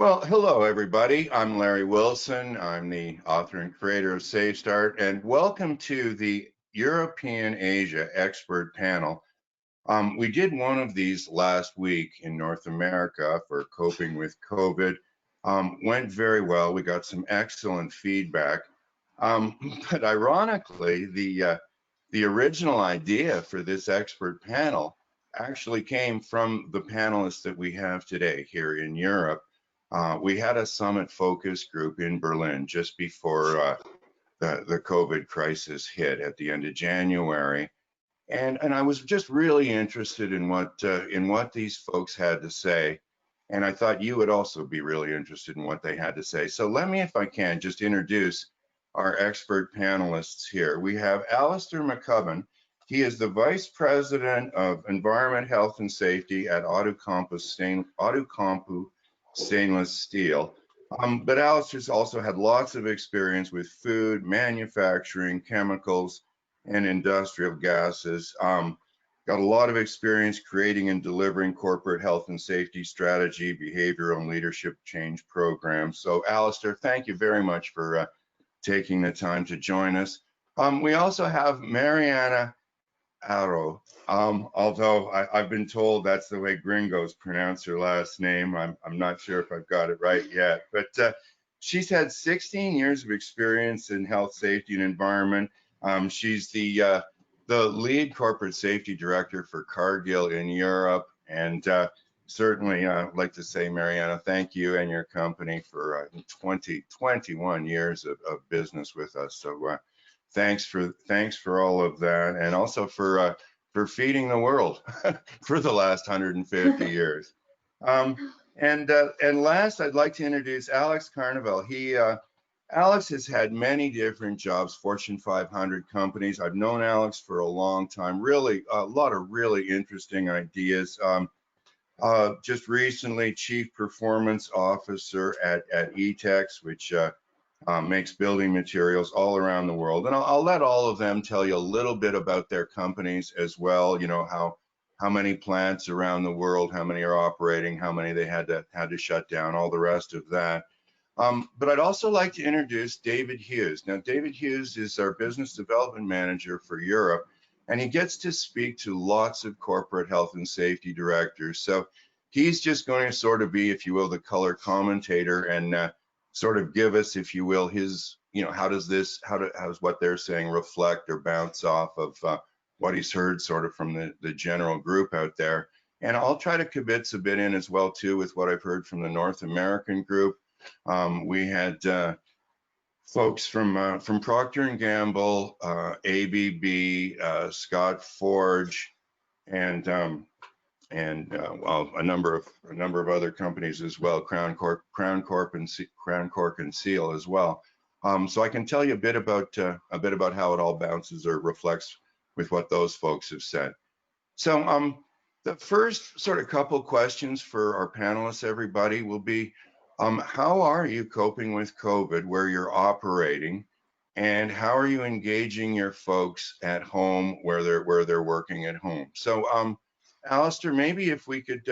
Well, hello, everybody. I'm Larry Wilson. I'm the author and creator of SafeStart, and welcome to the European Asia Expert Panel. We did one of these last week in North America for coping with COVID. Went very well. We got some excellent feedback. But ironically, the original idea for this expert panel actually came from the panelists that we have today here in Europe. We had a summit focus group in Berlin just before the COVID crisis hit at the end of January. And I was just really interested in what these folks had to say. And I thought you would also be really interested in what they had to say. So let me, if I can, just introduce our expert panelists here. We have Alistair McCubbin. He is the Vice President of Environment, Health, and Safety at Outokumpu Stainless Steel. But Alistair's also had lots of experience with food, manufacturing, chemicals, and industrial gases. Got a lot of experience creating and delivering corporate health and safety strategy, behavioral and leadership change programs. So Alistair, thank you very much for taking the time to join us. We also have Mariana Aro. Although I've been told that's the way gringos pronounce her last name. I'm not sure if I've got it right yet, but she's had 16 years of experience in health, safety, and environment. She's the lead corporate safety director for Cargill in Europe, and certainly I'd like to say, Mariana, thank you and your company for 21 years of business with us. So thanks for all of that, and also for feeding the world for the last 150 years. And last, I'd like to introduce Alex Carnival. Alex has had many different jobs, Fortune 500 companies. I've known Alex for a long time. Really, a lot of really interesting ideas. Just recently, Chief Performance Officer at ETEX, which makes building materials all around the world. And I'll let all of them tell you a little bit about their companies as well. You know, how many plants around the world, how many are operating, how many they had to shut down, all the rest of that. But I'd also like to introduce David Hughes. Now, David Hughes is our business development manager for Europe, and he gets to speak to lots of corporate health and safety directors. So he's just going to sort of be, if you will, the color commentator and sort of give us, if you will, his, you know, how does what they're saying reflect or bounce off of what he's heard sort of from the general group out there. And I'll try to kibitz a bit in as well, too, with what I've heard from the North American group. We had folks from Procter & Gamble, ABB, Scott Forge, and well, a number of other companies as well, Crown Cork and Seal as well. So I can tell you a bit about how it all bounces or reflects with what those folks have said. So the first sort of couple questions for our panelists, everybody, will be, how are you coping with COVID where you're operating, and how are you engaging your folks at home where they're working at home? So Alistair, maybe if we could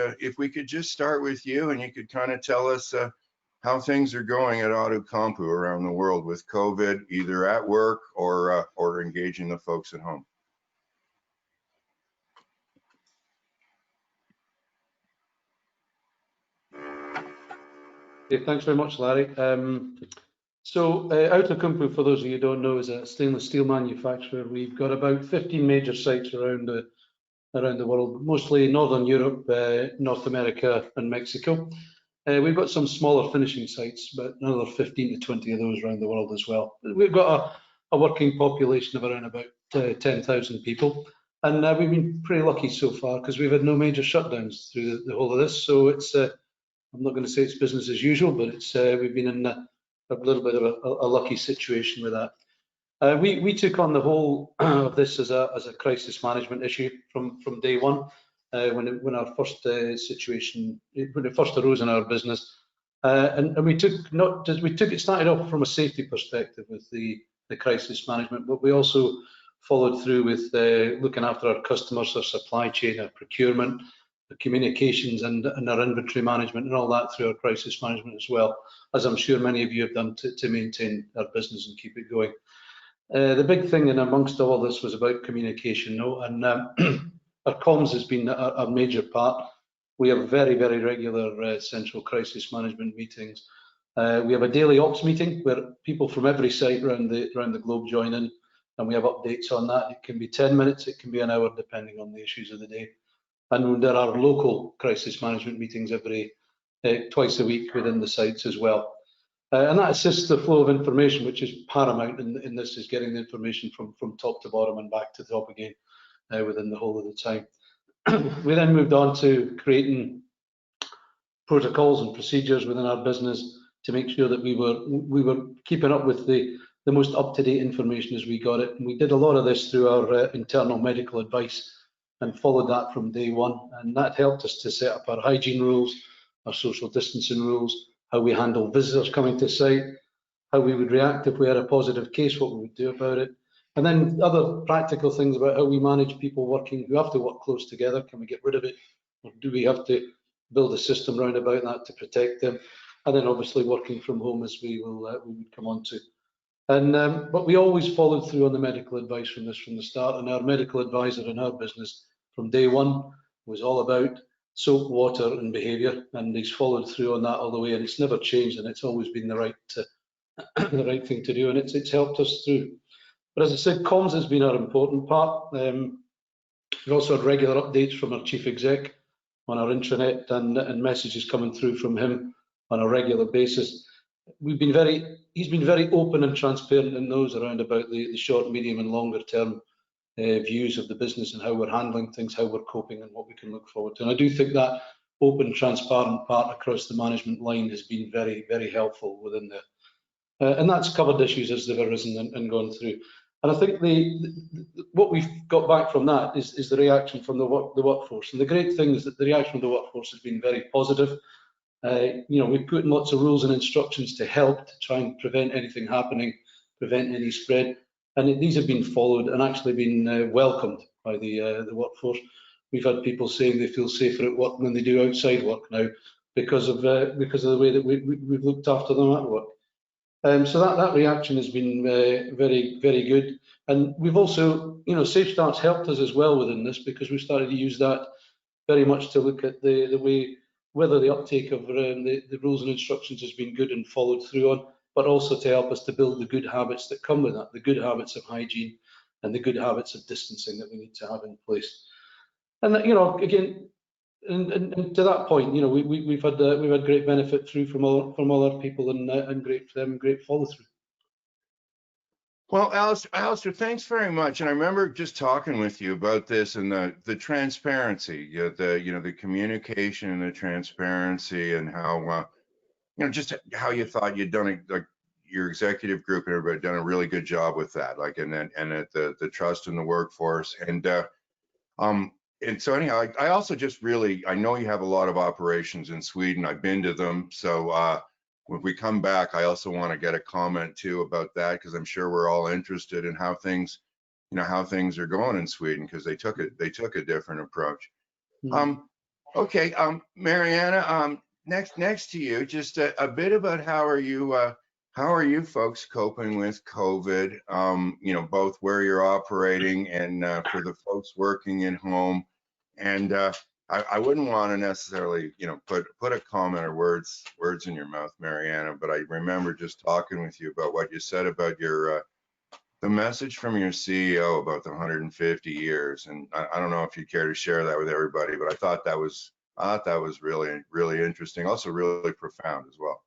just start with you, and you could kind of tell us how things are going at Outokumpu around the world with COVID, either at work or engaging the folks at home. Yeah, thanks very much, Larry. So Outokumpu, for those of you who don't know, is a stainless steel manufacturer. We've got about 15 major sites around the world, mostly Northern Europe, North America, and Mexico. We've got some smaller finishing sites, but another 15 to 20 of those around the world as well. We've got a working population of around about 10,000 people, and we've been pretty lucky so far because we've had no major shutdowns through the whole of this. So it's I'm not going to say it's business as usual, but it's we've been in a little bit of a lucky situation with that. We took on the whole of this as a crisis management issue from day one, when our first situation, when it first arose in our business, and we started off from a safety perspective with the crisis management, but we also followed through with looking after our customers, our supply chain, our procurement, communications and our inventory management and all that through our crisis management as well, as I'm sure many of you have done to maintain our business and keep it going. The big thing in amongst all this was about communication, and our comms has been a major part. We have very, very regular central crisis management meetings. We have a daily ops meeting where people from every site around the globe join in, and we have updates on that. It can be 10 minutes, it can be an hour, depending on the issues of the day. And there are local crisis management meetings twice a week within the sites as well. And that assists the flow of information, which is paramount in this, is getting the information from top to bottom and back to top again within the whole of the time. We then moved on to creating protocols and procedures within our business to make sure that we were keeping up with the most up-to-date information as we got it. And we did a lot of this through our internal medical advice and followed that from day one. And that helped us to set up our hygiene rules, our social distancing rules, how we handle visitors coming to site, how we would react if we had a positive case, what we would do about it. And then other practical things about how we manage people working who have to work close together. Can we get rid of it? Or do we have to build a system around about that to protect them? And then obviously working from home, as we would come on to. And but we always followed through on the medical advice from the start. And our medical advisor in our business from day one was all about soap, water and behaviour, and he's followed through on that all the way, and it's never changed, and it's always been the right thing to do, and it's helped us through. But as I said, comms has been our important part. We've also had regular updates from our chief exec on our intranet and messages coming through from him on a regular basis. He's been very open and transparent in those around about the short, medium and longer term views of the business and how we're handling things, how we're coping and what we can look forward to. And I do think that open, transparent part across the management line has been very, very helpful within there. And that's covered issues as they've arisen and gone through. And I think what we've got back from that is the reaction from the workforce. And the great thing is that the reaction of the workforce has been very positive. We've put in lots of rules and instructions to help to try and prevent anything happening, prevent any spread. And these have been followed and actually been welcomed by the workforce. We've had people saying they feel safer at work than they do outside work now because of the way that we've looked after them at work. So that reaction has been very, very good. And we've also, SafeStart's helped us as well within this, because we've started to use that very much to look at the way whether the uptake of the rules and instructions has been good and followed through on, but also to help us to build the good habits that come with that, the good habits of hygiene and the good habits of distancing that we need to have in place. And again, and to that point, we've had great benefit through from all our people and great follow through. Well, Alistair, thanks very much. And I remember just talking with you about this and the transparency, the communication and the transparency, and how just how you thought you'd done it, like your executive group and everybody done a really good job with that, like and at the trust in the workforce. And so anyhow, I also just I know you have a lot of operations in Sweden. I've been to them, so when we come back, I also want to get a comment too about that, because I'm sure we're all interested in how things are going in Sweden, because they took a different approach. Mm-hmm. Okay, Mariana, next to you, just a bit about how are you folks coping with COVID? Both where you're operating and for the folks working at home. And I wouldn't want to necessarily, put a comment or words in your mouth, Mariana, but I remember just talking with you about what you said about your the message from your CEO about the 150 years. And I don't know if you'd care to share that with everybody, but I thought that was really, really interesting, also really profound as well.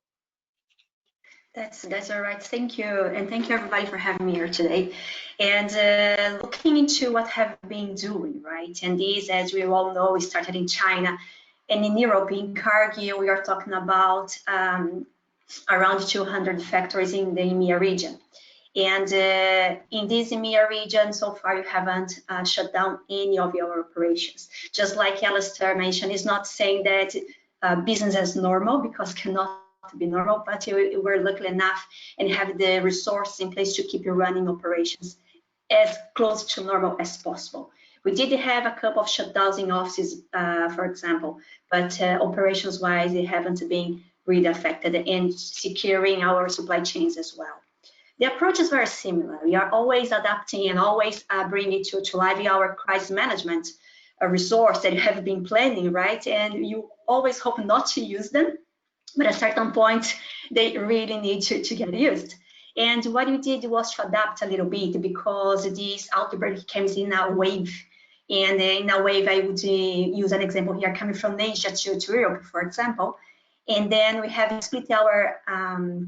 That's all right. Thank you. And thank you everybody for having me here today. And looking into what have been doing, right? And these, as we all know, we started in China and in Europe, in Cargill, we are talking about around 200 factories in the EMEA region. And in this EMEA region, so far you haven't shut down any of your operations. Just like Alistair mentioned, it's not saying that business as normal, because cannot be normal, but we're lucky enough and have the resources in place to keep you running operations as close to normal as possible. We did have a couple of shutdowns in offices, for example, but operations-wise, they haven't been really affected, and securing our supply chains as well. The approach is very similar. We are always adapting and always bringing to life our crisis management resource that you have been planning, right? And you always hope not to use them, but at a certain point, they really need to get used. And what we did was to adapt a little bit, because this outbreak comes in a wave. And in a wave, I would use an example here coming from Asia to Europe, for example. And then we have split our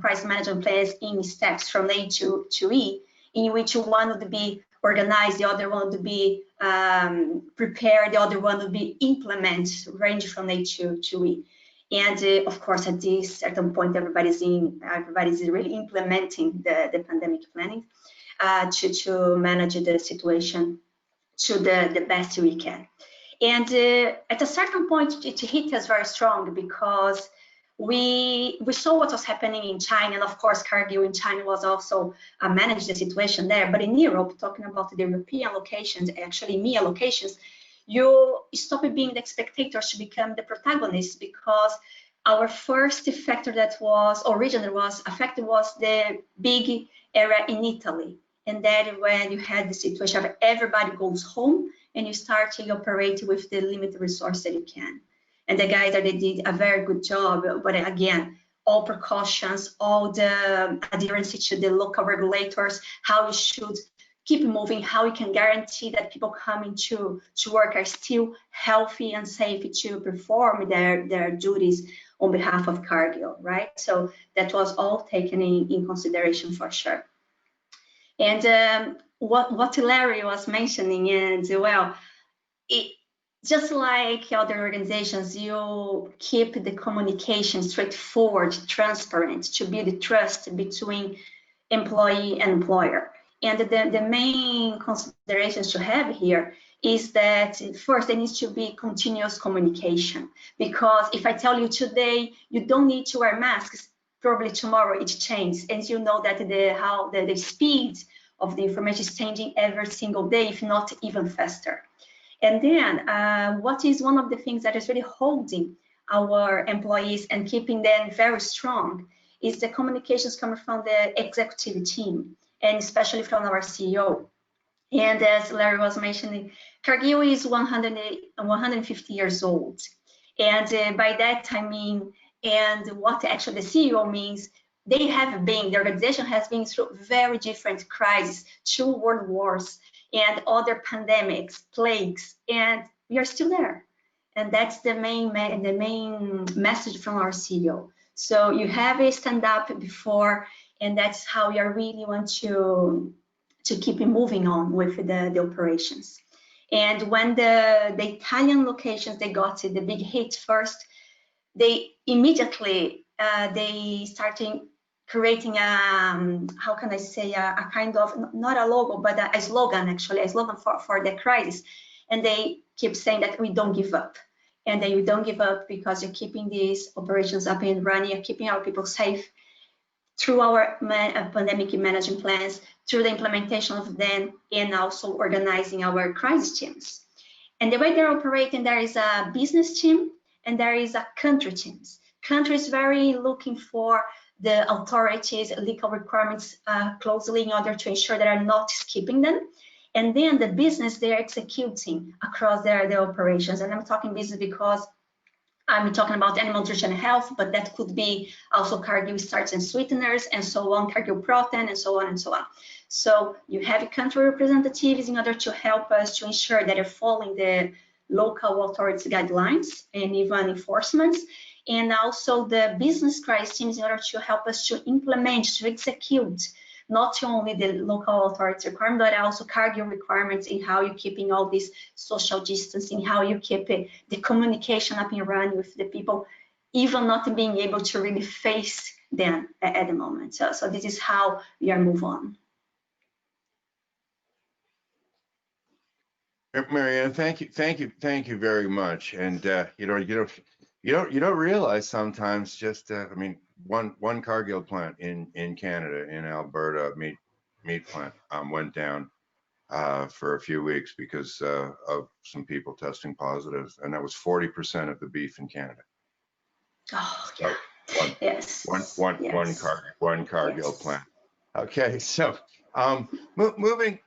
crisis management plans in steps from A to E, in which one would be organized, the other one would be prepared, the other one would be implement, range from A to E. And of course, at this certain point, everybody's really implementing the pandemic planning to manage the situation to the best we can. And at a certain point, it hit us very strong, because we saw what was happening in China, and of course, Cargill in China was also managed the situation there. But in Europe, talking about the European locations, actually EMEA locations, you stop being the spectators to become the protagonists, because our first factor that was originally was affected was the big area in Italy. And then when you had the situation of everybody goes home and you start to operate with the limited resource that you can. And the guys that they did a very good job, but again, all precautions, all the adherence to the local regulators, how you should keep moving, how we can guarantee that people coming to work are still healthy and safe to perform their duties on behalf of Cargill, right? So that was all taken in consideration for sure. And what Larry was mentioning, and well, just like other organizations, you keep the communication straightforward, transparent, to build trust between employee and employer. And the main considerations to have here is that first there needs to be continuous communication, because if I tell you today you don't need to wear masks, probably tomorrow it changes, and you know that the speed of the information is changing every single day, if not even faster. And then what is one of the things that is really holding our employees and keeping them very strong is the communications coming from the executive team, and especially from our CEO. And as Larry was mentioning, Cargill is 150 years old. And by that I mean, and what actually the CEO means, the organization has been through very different crises, 2 world wars, and other pandemics, plagues, and we are still there. And that's the main message from our CEO. So you have a stand up before, and that's how you really want to keep moving on with the operations. And when the Italian locations, they got the big hit first, they immediately, they started creating how can I say, a kind of, not a logo, but a slogan, actually, a slogan for the crisis. And they keep saying that we don't give up. And then we don't give up because you're keeping these operations up and running, you're keeping our people safe through our pandemic management plans, through the implementation of them, and also organizing our crisis teams. And the way they're operating, there is a business team and there is a country teams. Country is very looking for the authorities' legal requirements closely in order to ensure that are not skipping them. And then the business, they're executing across their operations. And I'm talking business because I'm talking about animal nutrition and health, but that could be also Cargill starches and sweeteners and so on, Cargill protein and so on and so on. So you have country representatives in order to help us to ensure that you're following the local authorities guidelines and even enforcements, and also the business crisis teams in order to help us to implement, to execute not only the local authority requirement, but also Cargill requirements in how you're keeping all this social distancing, how you keep the communication up and running with the people, even not being able to really face them at the moment. So this is how we are moving on. Marianne, thank you very much. And you don't realize sometimes just I mean, one Cargill plant in Canada, in Alberta, meat plant went down. for a few weeks because of some people testing positive, and that was 40% of the beef in Canada. Oh, So one, yes. one Cargill Yes. plant. Okay, so moving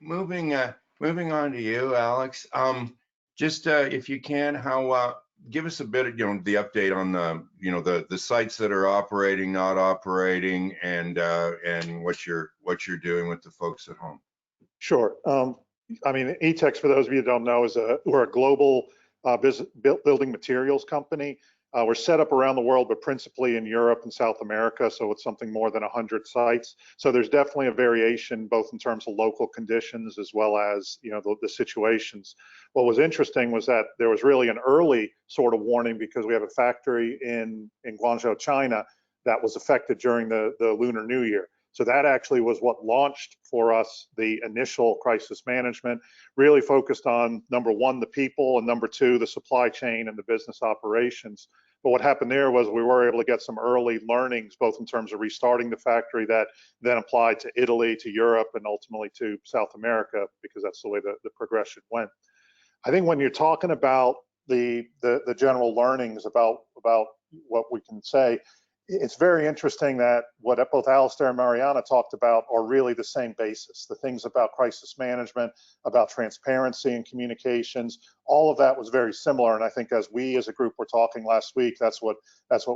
on to you, Alex. Just if you can, how give us a bit of the update on the sites that are operating, not operating, and what you're doing with the folks at home. Sure. I mean, ETEX, for those of you who don't know, we're a global building materials company. We're set up around the world, but principally in Europe and South America. So it's something more than 100 sites. So there's definitely a variation, both in terms of local conditions as well as the situations. What was interesting was that there was really an early sort of warning because we have a factory in Guangzhou, China, that was affected during the Lunar New Year. So that actually was what launched for us the initial crisis management, really focused on number one, the people, and number two, the supply chain and the business operations. But what happened there was we were able to get some early learnings, both in terms of restarting the factory that then applied to Italy, to Europe, and ultimately to South America, because that's the way the progression went. I think when you're talking about the general learnings about what we can say, it's very interesting that what both Alistair and Mariana talked about are really the same basis. The things about crisis management, about transparency and communications, all of that was very similar. And I think as we as a group were talking last week, that's what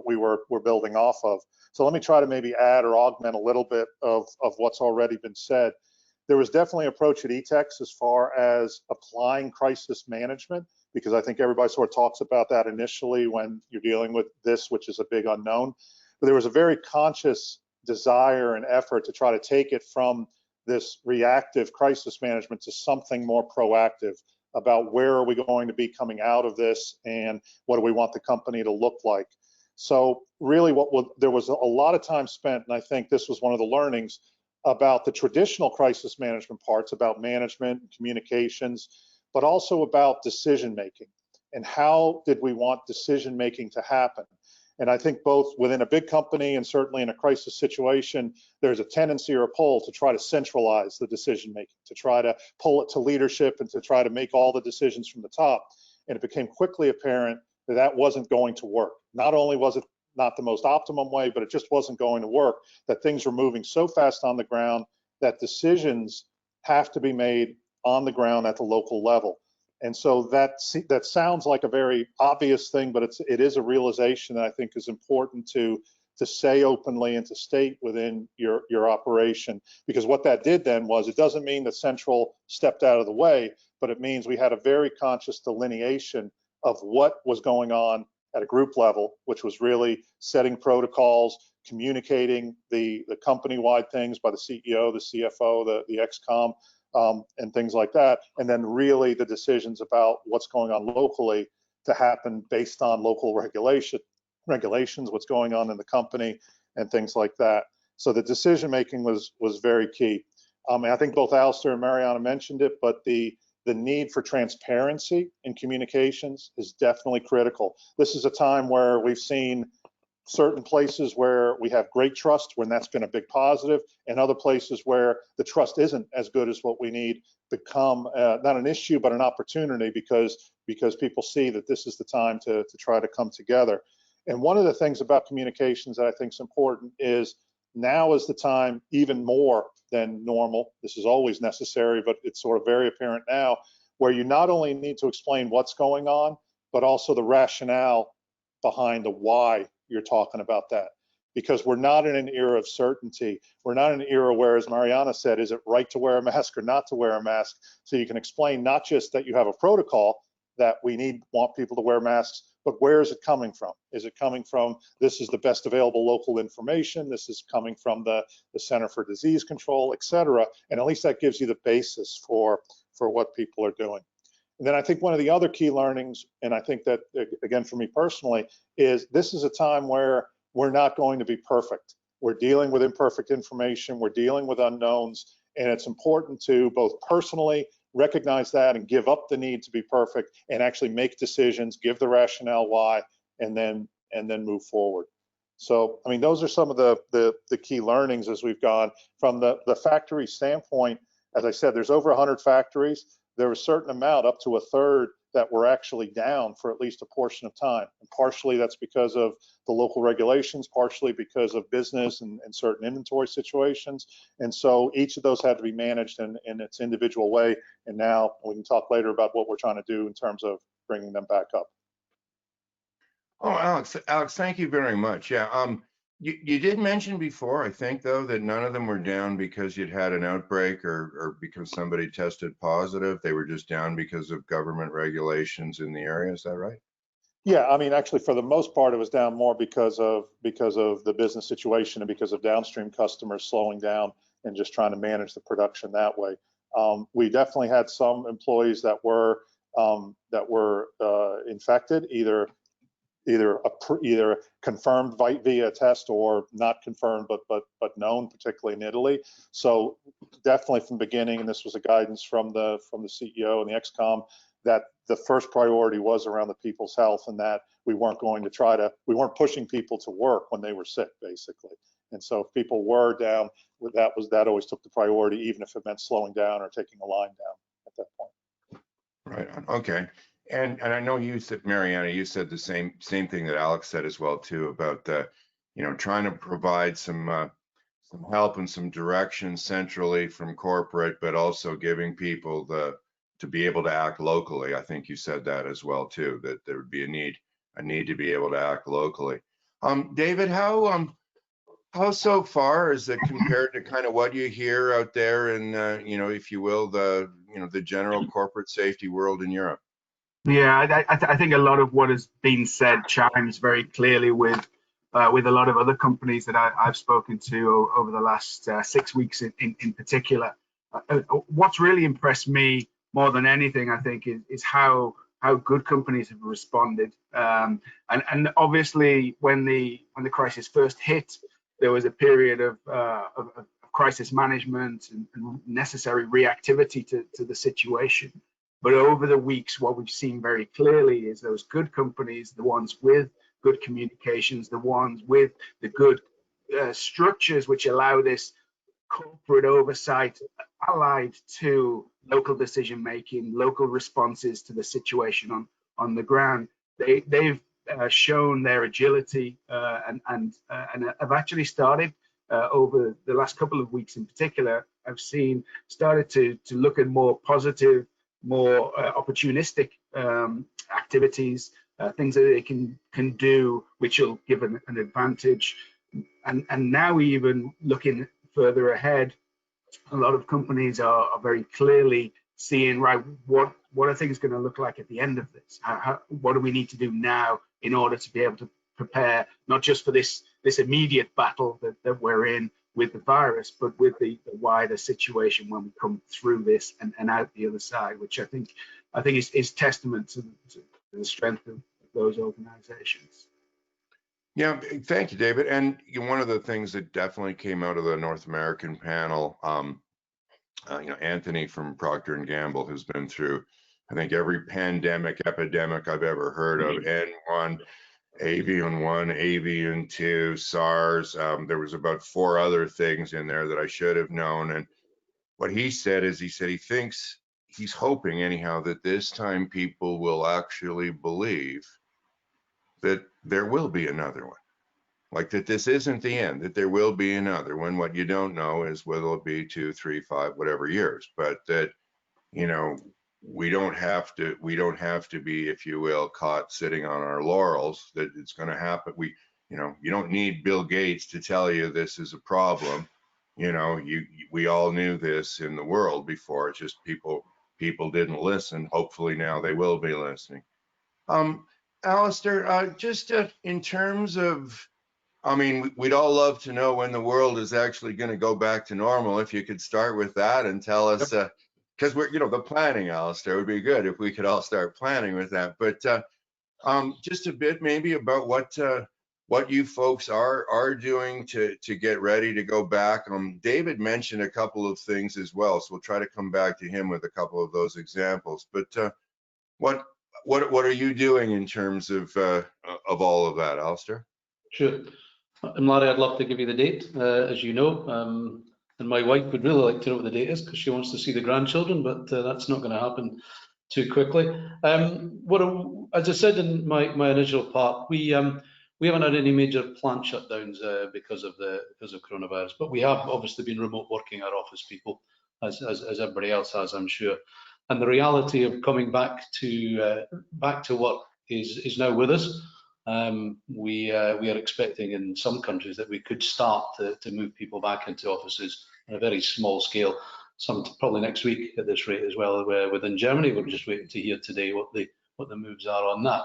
we were building off of. So let me try to maybe add or augment a little bit of what's already been said. There was definitely an approach at ETEX as far as applying crisis management, because I think everybody sort of talks about that initially when you're dealing with this, which is a big unknown. But there was a very conscious desire and effort to try to take it from this reactive crisis management to something more proactive about where are we going to be coming out of this and what do we want the company to look like. So really there was a lot of time spent, and I think this was one of the learnings about the traditional crisis management parts, about management and communications, but also about decision making and how did we want decision making to happen. And I think both within a big company and certainly in a crisis situation, there's a tendency or a pull to try to centralize the decision making, to try to pull it to leadership and to try to make all the decisions from the top. And it became quickly apparent that that wasn't going to work. Not only was it not the most optimum way, but it just wasn't going to work, that things were moving so fast on the ground that decisions have to be made on the ground at the local level. And so that sounds like a very obvious thing, but it is a realization that I think is important to say openly and to state within your operation. Because what that did then was, it doesn't mean that Central stepped out of the way, but it means we had a very conscious delineation of what was going on at a group level, which was really setting protocols, communicating the company-wide things by the CEO, the CFO, the XCOM, and things like that, and then really the decisions about what's going on locally to happen based on local regulations, what's going on in the company, and things like that. So the decision making was very key. And I think both Alistair and Mariana mentioned it, but the need for transparency in communications is definitely critical. This is a time where we've seen certain places where we have great trust, when that's been a big positive, and other places where the trust isn't as good as what we need become not an issue, but an opportunity, because people see that this is the time to try to come together. And one of the things about communications that I think is important is now is the time, even more than normal. This is always necessary, but it's sort of very apparent now, where you not only need to explain what's going on, but also the rationale behind the why you're talking about that. Because we're not in an era of certainty. We're not in an era where, as Mariana said, is it right to wear a mask or not to wear a mask? So you can explain not just that you have a protocol that we want people to wear masks, but where is it coming from? Is it coming from, this is the best available local information, this is coming from the Center for Disease Control, et cetera, and at least that gives you the basis for what people are doing. And then I think one of the other key learnings, and I think that, again, for me personally, is this is a time where we're not going to be perfect. We're dealing with imperfect information, we're dealing with unknowns, and it's important to both personally recognize that and give up the need to be perfect and actually make decisions, give the rationale why, and then move forward. So, I mean, those are some of the key learnings as we've gone. From the factory standpoint, as I said, there's over 100 factories. There was a certain amount, up to a third, that were actually down for at least a portion of time. And partially that's because of the local regulations, partially because of business and certain inventory situations. And so each of those had to be managed in its individual way. And now we can talk later about what we're trying to do in terms of bringing them back up. Oh, Alex, thank you very much. Yeah, you did mention before, I think, though, that none of them were down because you'd had an outbreak or because somebody tested positive. They were just down because of government regulations in the area. Is that right? Yeah, I mean, actually, for the most part, it was down more because of the business situation and because of downstream customers slowing down and just trying to manage the production that way. We definitely had some employees that were infected, either confirmed via a test or not confirmed but known, particularly in Italy. So definitely from the beginning, and this was a guidance from the CEO and the XCOM, that the first priority was around the people's health, and that we weren't pushing people to work when they were sick, basically. And so if people were down, that always took the priority, even if it meant slowing down or taking a line down at that point. Right. Okay. And I know you said, Mariana, you said the same thing that Alex said as well too, about trying to provide some help and some direction centrally from corporate, but also giving people to be able to act locally. I think you said that as well too, that there would be a need to be able to act locally. David, how so far is it compared to kind of what you hear out there in if you will, the general corporate safety world in Europe? Yeah, I think a lot of what has been said chimes very clearly with a lot of other companies that I've spoken to over the last 6 weeks in particular. What's really impressed me more than anything, I think, is how good companies have responded. And obviously, when the crisis first hit, there was a period of crisis management and necessary reactivity to the situation. But over the weeks, what we've seen very clearly is those good companies, the ones with good communications, the ones with the good structures which allow this corporate oversight allied to local decision making, local responses to the situation on the ground. They've shown their agility and have actually started over the last couple of weeks in particular. I've started to look at more positive, more opportunistic activities, things that they can do, which will give an advantage. And now even looking further ahead, a lot of companies are very clearly seeing, right, what are things going to look like at the end of this? What do we need to do now in order to be able to prepare, not just for this immediate battle that we're in with the virus, but with the wider situation when we come through this and out the other side, which I think is testament to the strength of those organizations. Yeah, thank you, David. And one of the things that definitely came out of the North American panel, Anthony from Procter & Gamble, who's been through, I think, every epidemic I've ever heard of, N1, Avian 1, Avian 2, SARS. There was about 4 other things in there that I should have known. And what he said is, he thinks, he's hoping anyhow, that this time people will actually believe that there will be another one. Like that this isn't the end, that there will be another one. What you don't know is whether it be 2, 3, 5, whatever years, but that, we don't have to be, if you will, caught sitting on our laurels, that it's going to happen. You don't need Bill Gates to tell you this is a problem. We all knew this in the world before. It's just people didn't listen. Hopefully now they will be listening. Alistair, just in terms of, we'd all love to know when the world is actually going to go back to normal. If you could start with that and tell us, because we're, the planning, Alistair, would be good if we could all start planning with that. But just a bit maybe about what you folks are doing to get ready to go back. David mentioned a couple of things as well, so we'll try to come back to him with a couple of those examples. But what are you doing in terms of all of that, Alistair? Sure. And Larry, I'd love to give you the date. As you know, And my wife would really like to know what the date is because she wants to see the grandchildren, but that's not going to happen too quickly. As I said in my initial part, we haven't had any major plant shutdowns because of coronavirus, but we have obviously been remote working, our office people, as everybody else has, I'm sure. And the reality of coming back to work is now with us. We are expecting in some countries that we could start to move people back into offices on a very small scale. Some probably next week at this rate as well. Within Germany, we're just waiting to hear today what the moves are on that.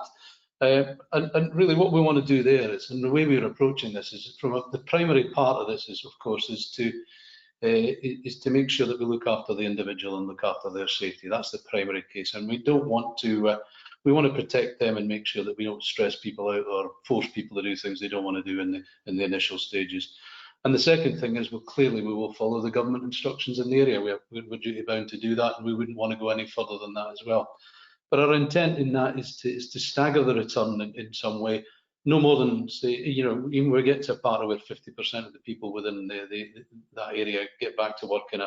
And really, what we want to do there is, and the way we're approaching this is the primary part of this is, of course, is to make sure that we look after the individual and look after their safety. That's the primary case, and we don't want to. We want to protect them and make sure that we don't stress people out or force people to do things they don't want to do in the initial stages. And the second thing is, clearly we will follow the government instructions in the area. We're duty bound to do that, and we wouldn't want to go any further than that as well. But our intent in that is to stagger the return in some way, no more than, say, even we get to a part where 50% of the people within that area get back to work in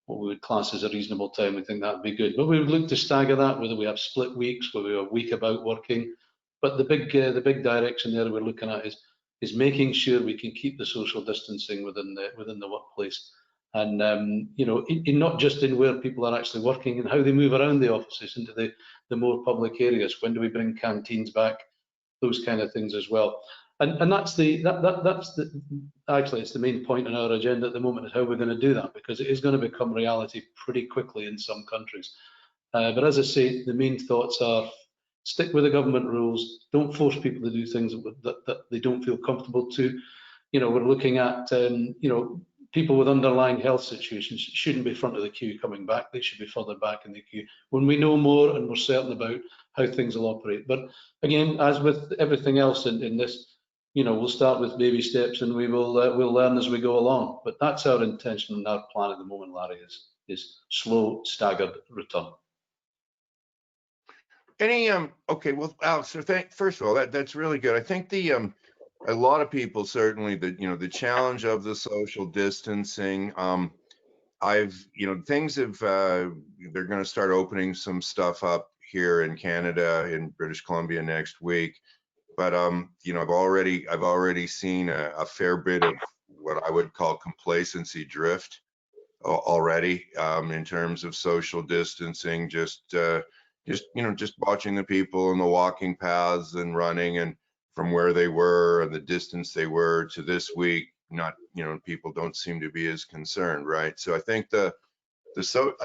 what we would class as a reasonable time. We think that would be good. But we would look to stagger that, whether we have split weeks, whether we have a week about working. But the big direction there we're looking at is making sure we can keep the social distancing within the workplace, and not just in where people are actually working and how they move around the offices into the more public areas. When do we bring canteens back? Those kind of things as well. And actually it's the main point on our agenda at the moment, is how we're going to do that, because it is going to become reality pretty quickly in some countries. But as I say, the main thoughts are: stick with the government rules. Don't force people to do things that they don't feel comfortable to. We're looking at people with underlying health situations shouldn't be front of the queue coming back. They should be further back in the queue when we know more and we're certain about how things will operate. But again, as with everything else in this, we'll start with baby steps, and we'll learn as we go along. But that's our intention and our plan at the moment, Larry, is slow, staggered return. Okay, well, Alex, so first of all, that's really good. I think a lot of people, certainly the challenge of the social distancing, things have, they're going to start opening some stuff up here in Canada, in British Columbia next week. But I've already seen a fair bit of what I would call complacency drift already, in terms of social distancing, just watching the people in the walking paths and running, and from where they were and the distance they were to this week, people don't seem to be as concerned, right? So I think I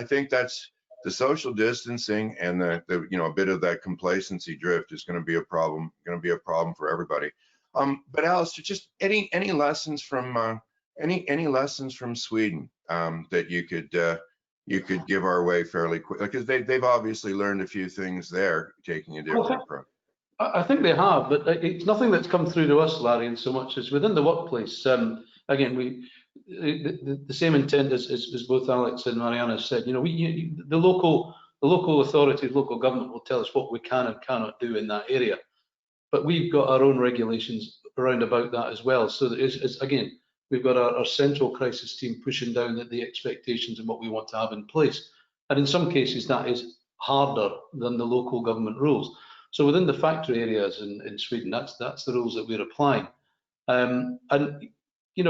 think that's the social distancing, and a bit of that complacency drift is going to be a problem. For everybody. But Alistair, just any lessons from any lessons from Sweden that you could give our way fairly quickly, because they've obviously learned a few things there, taking a different approach. I think they have, but it's nothing that's come through to us, Larry, in so much as within the workplace. Again, the same intent as both Alex and Mariana said. The local authorities, local government will tell us what we can and cannot do in that area, but we've got our own regulations around about that as well. So again, we've got our central crisis team pushing down the expectations and what we want to have in place, and in some cases that is harder than the local government rules. So within the factory areas in Sweden, that's the rules that we're applying. And we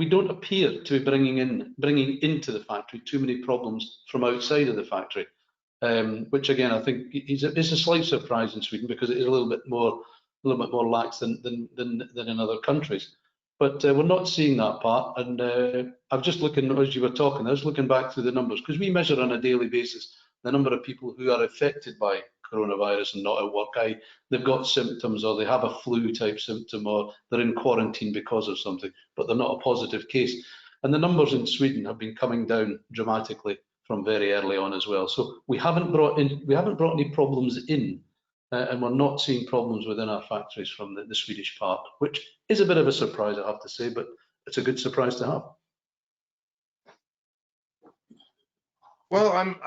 don't appear to be bringing into the factory too many problems from outside of the factory, which again I think is a slight surprise in Sweden, because it is a little bit more lax than in other countries. But we're not seeing that part. And I'm just looking, as you were talking, I was looking back through the numbers, because we measure on a daily basis the number of people who are affected by coronavirus and not at work. They've got symptoms, or they have a flu type symptom, or they're in quarantine because of something, but they're not a positive case. And the numbers in Sweden have been coming down dramatically from very early on as well. So we haven't brought any problems in, and we're not seeing problems within our factories from the Swedish part, which is a bit of a surprise, I have to say, but it's a good surprise to have. Well, I'm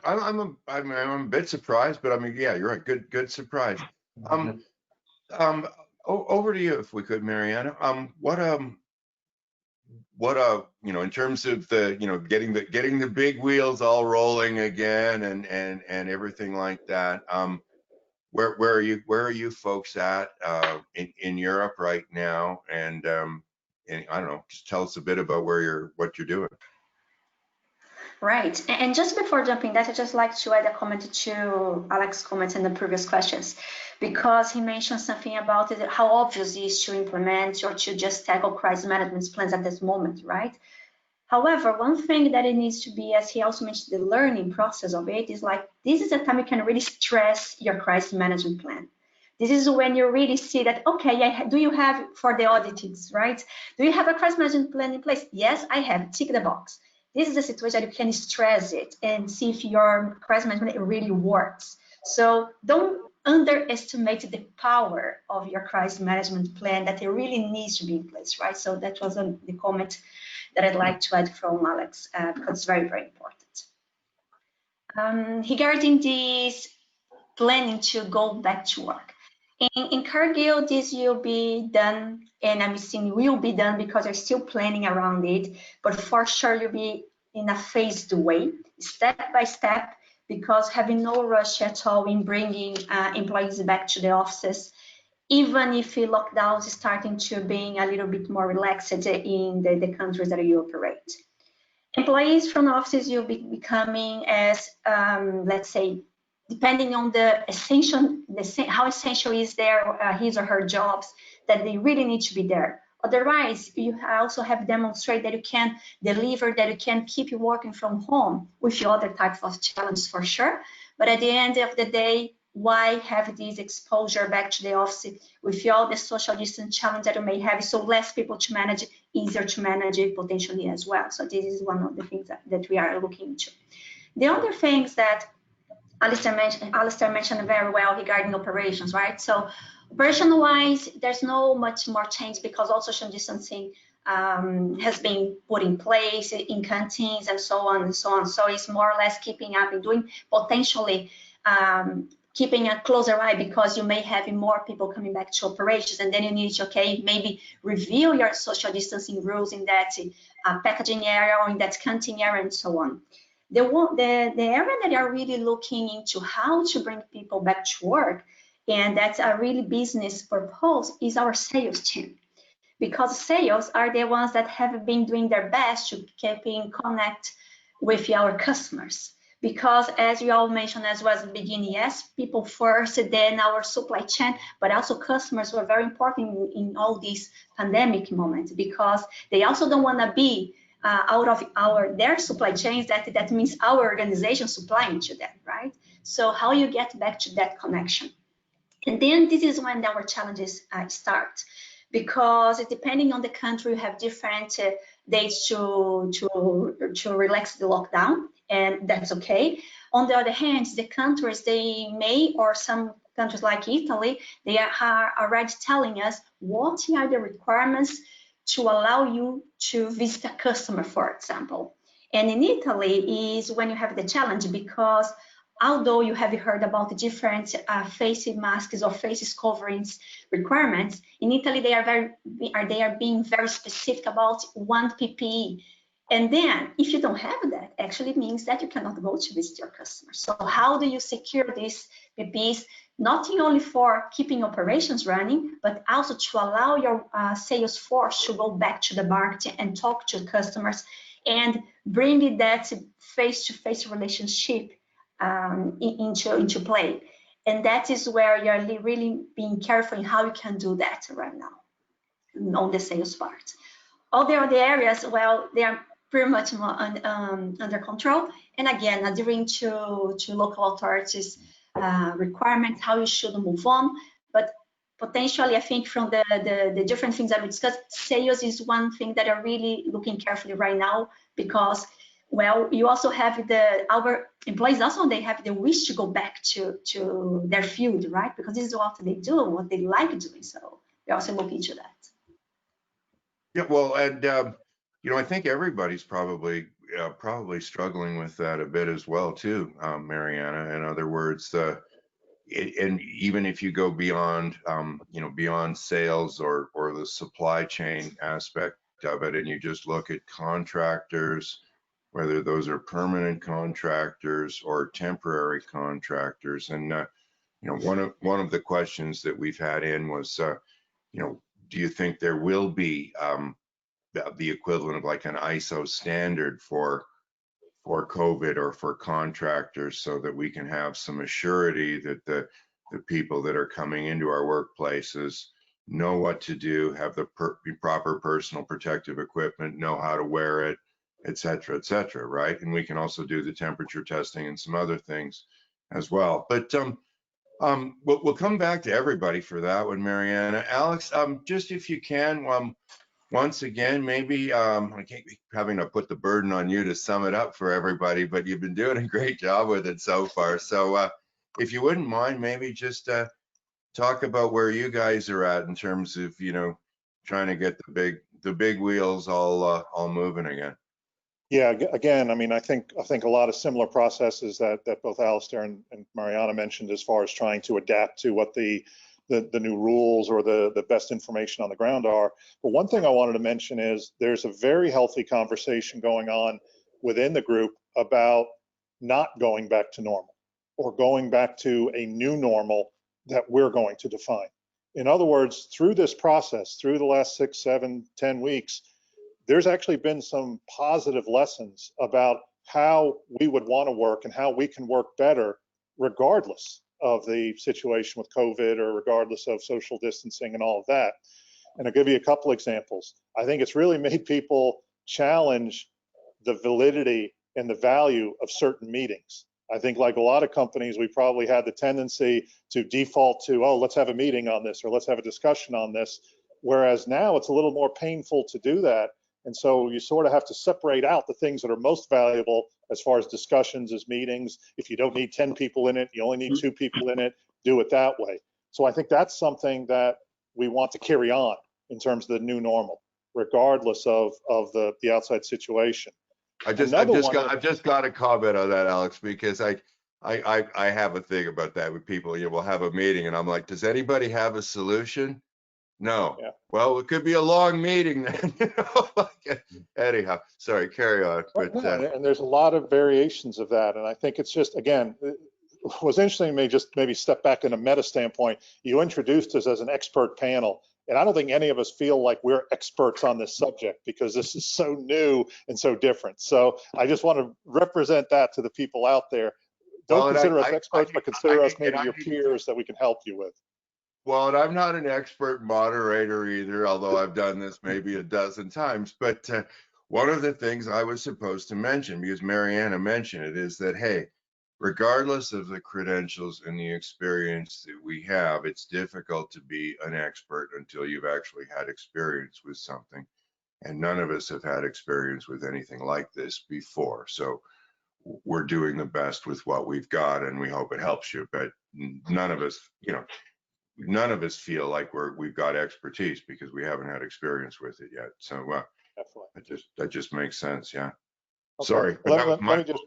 a bit surprised, but I mean, yeah, you're right. Good surprise. Over to you, if we could, Mariana. what in terms of the, getting the big wheels all rolling again and everything like that. Where are you folks at in Europe right now? And I don't know, just tell us a bit about what you're doing. Right. And just before jumping that, I'd just like to add a comment to Alex's comments in the previous questions, because he mentioned something about it, how obvious it is to implement or to just tackle crisis management plans at this moment, right? However, one thing that it needs to be, as he also mentioned, the learning process of it is like, this is a time you can really stress your crisis management plan. This is when you really see that, okay, do you have, for the audits, right? Do you have a crisis management plan in place? Yes, I have, tick the box. This is a situation that you can stress it and see if your crisis management really works. So don't underestimate the power of your crisis management plan, that it really needs to be in place, right? So that was the comment that I'd like to add from Alex, because it's very, very important. Regarding this planning to go back to work. In Cargill, this will be done, and I'm saying will be done because they're still planning around it, but for sure you'll be in a phased way, step by step, because having no rush at all in bringing employees back to the offices, even if the lockdown is starting to being a little bit more relaxed in the countries that you operate. Employees from offices will be becoming as, let's say, depending on the essential, how essential is their his or her jobs, that they really need to be there. Otherwise, you also have demonstrated that you can deliver, that you can keep you working from home with the other types of challenges for sure. But at the end of the day, why have this exposure back to the office with all the social distance challenge that you may have? So less people to manage, easier to manage it potentially as well. So this is one of the things that we are looking into. The other things that Alistair mentioned very well regarding operations, right? So operational-wise, there's no much more change because all social distancing has been put in place in canteens and so on and so on. So it's more or less keeping up and doing potentially keeping a closer eye, because you may have more people coming back to operations, and then you need to, maybe review your social distancing rules in that packaging area or in that canteen area and so on. The area that are really looking into how to bring people back to work, and that's a really business purpose, is our sales team. Because sales are the ones that have been doing their best to keep in connect with our customers. Because as you all mentioned as well at the beginning, yes, people first, then our supply chain, but also customers were very important in all these pandemic moments, because they also don't want to be out of their supply chains, that means our organization supplying to them, right? So how you get back to that connection. And then this is when our challenges start, because depending on the country, you have different dates to relax the lockdown, and that's okay. On the other hand, the countries, they may, or some countries like Italy, they are already telling us what are the requirements to allow you to visit a customer, for example. And in Italy is when you have the challenge, because although you have heard about the different face masks or faces coverings requirements, in Italy they are being very specific about one PPE. And then if you don't have that, actually it means that you cannot go to visit your customers. So how do you secure these PPEs, not only for keeping operations running, but also to allow your sales force to go back to the market and talk to customers and bring that face-to-face relationship into play. And that is where you're really being careful in how you can do that right now on the sales part. All the other areas, well, they are pretty much more under control. And again, adhering to local authorities' requirements, how you should move on. But potentially, I think from the different things that we discussed, sales is one thing that are really looking carefully right now, because, well, you also have our employees also, they have the wish to go back to their field, right? Because this is what they do, what they like doing. So we're also looking into that. Yeah, well, and I think everybody's probably struggling with that a bit as well too, Mariana. In other words, and even if you go beyond, beyond sales or the supply chain aspect aspect of it and you just look at contractors, whether those are permanent contractors or temporary contractors. And, you know, one of the questions that we've had in was, you know, do you think there will be the equivalent of like an ISO standard for COVID or for contractors, so that we can have some assurity that the people that are coming into our workplaces know what to do, have the proper personal protective equipment, know how to wear it, et cetera, right? And we can also do the temperature testing and some other things as well. But we'll come back to everybody for that one, Mariana. Alex, just if you can, once again, maybe I can't be having to put the burden on you to sum it up for everybody, but you've been doing a great job with it so far. So if you wouldn't mind, maybe just talk about where you guys are at in terms of, you know, trying to get the big wheels all moving again. Yeah, again, I mean, I think a lot of similar processes that both Alistair and Mariana mentioned, as far as trying to adapt to what the new rules or the best information on the ground are. But one thing I wanted to mention is there's a very healthy conversation going on within the group about not going back to normal, or going back to a new normal that we're going to define. In other words, through this process, through the last 6, 7, 10 weeks, there's actually been some positive lessons about how we would want to work and how we can work better regardless of the situation with COVID, or regardless of social distancing and all of that. And I'll give you a couple examples. I think it's really made people challenge the validity and the value of certain meetings. I think, like a lot of companies, we probably had the tendency to default to, oh, let's have a meeting on this, or let's have a discussion on this. Whereas now it's a little more painful to do that. And so you sort of have to separate out the things that are most valuable as far as discussions, as meetings. If you don't need 10 people in it, you only need 2 people in it, do it that way. So I think that's something that we want to carry on in terms of the new normal, regardless of the outside situation. I've just got to comment on that, Alex, because I have a thing about that with people. You know, we'll have a meeting and I'm like, does anybody have a solution? No. Yeah. Well, it could be a long meeting then. You know? Anyhow, sorry, carry on. But and there's a lot of variations of that, and I think it's just, again, what's interesting to me, just maybe step back in a meta standpoint, you introduced us as an expert panel, and I don't think any of us feel like we're experts on this subject, because this is so new and so different. So I just want to represent that to the people out there. Don't consider us experts, but consider us maybe your peers that we can help you with. Well, and I'm not an expert moderator either, although I've done this maybe a dozen times. But one of the things I was supposed to mention, because Mariana mentioned it, is that, hey, regardless of the credentials and the experience that we have, it's difficult to be an expert until you've actually had experience with something. And none of us have had experience with anything like this before. So we're doing the best with what we've got, and we hope it helps you. But none of us, you know, none of us feel like we've got expertise because we haven't had experience with it yet. So that just makes sense. Yeah. Okay. Sorry. Let me just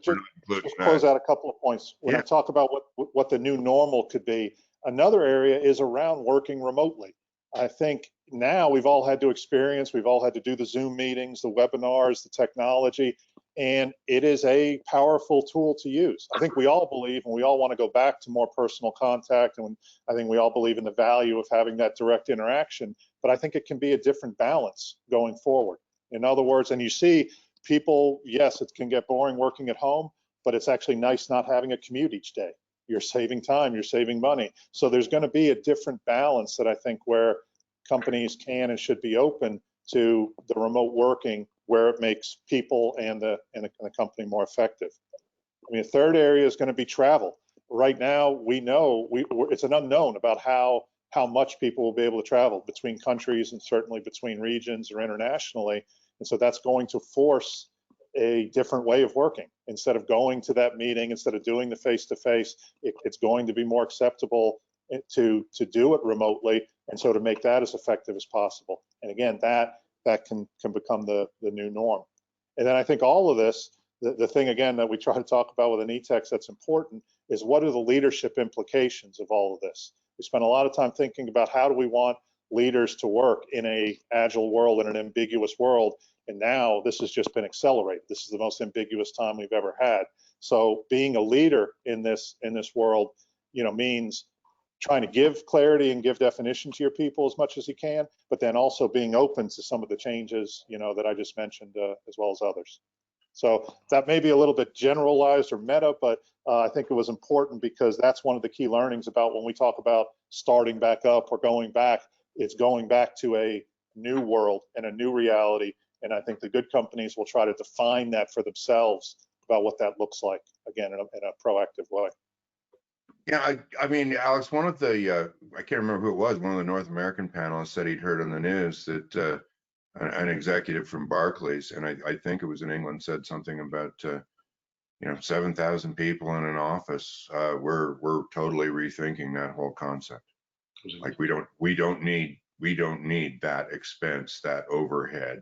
close out a couple of points. When I talk about what the new normal could be, another area is around working remotely. I think now we've all had to experience, we've all had to do the Zoom meetings, the webinars, the technology, and it is a powerful tool to use. I think we all believe, and we all want to go back to more personal contact, and I think we all believe in the value of having that direct interaction, but I think it can be a different balance going forward. In other words, and you see people, yes, it can get boring working at home, but it's actually nice not having a commute each day. You're saving time, you're saving money. So there's going to be a different balance that I think where companies can and should be open to the remote working, where it makes people and the company more effective. I mean, a third area is going to be travel. Right now, we know it's an unknown about how much people will be able to travel between countries and certainly between regions or internationally. And so that's going to force a different way of working. Instead of going to that meeting, instead of doing the face-to-face, it's going to be more acceptable to do it remotely, and so to make that as effective as possible. And again, that can become the new norm. And then I think all of this, the thing again that we try to talk about with an e-text that's important is, what are the leadership implications of all of this? We spent a lot of time thinking about how do we want leaders to work in a agile world, in an ambiguous world. And now this has just been accelerated. This is the most ambiguous time we've ever had. So being a leader in this world, means trying to give clarity and give definition to your people as much as you can, but then also being open to some of the changes, that I just mentioned, as well as others. So that may be a little bit generalized or meta, but I think it was important because that's one of the key learnings about when we talk about starting back up or going back. It's going back to a new world and a new reality. And I think the good companies will try to define that for themselves about what that looks like, again, in a proactive way. Yeah, I mean, Alex, one of the, I can't remember who it was, one of the North American panelists said he'd heard on the news that an executive from Barclays, and I think it was in England, said something about, 7,000 people in an office. We're totally rethinking that whole concept. Like we don't need that expense, that overhead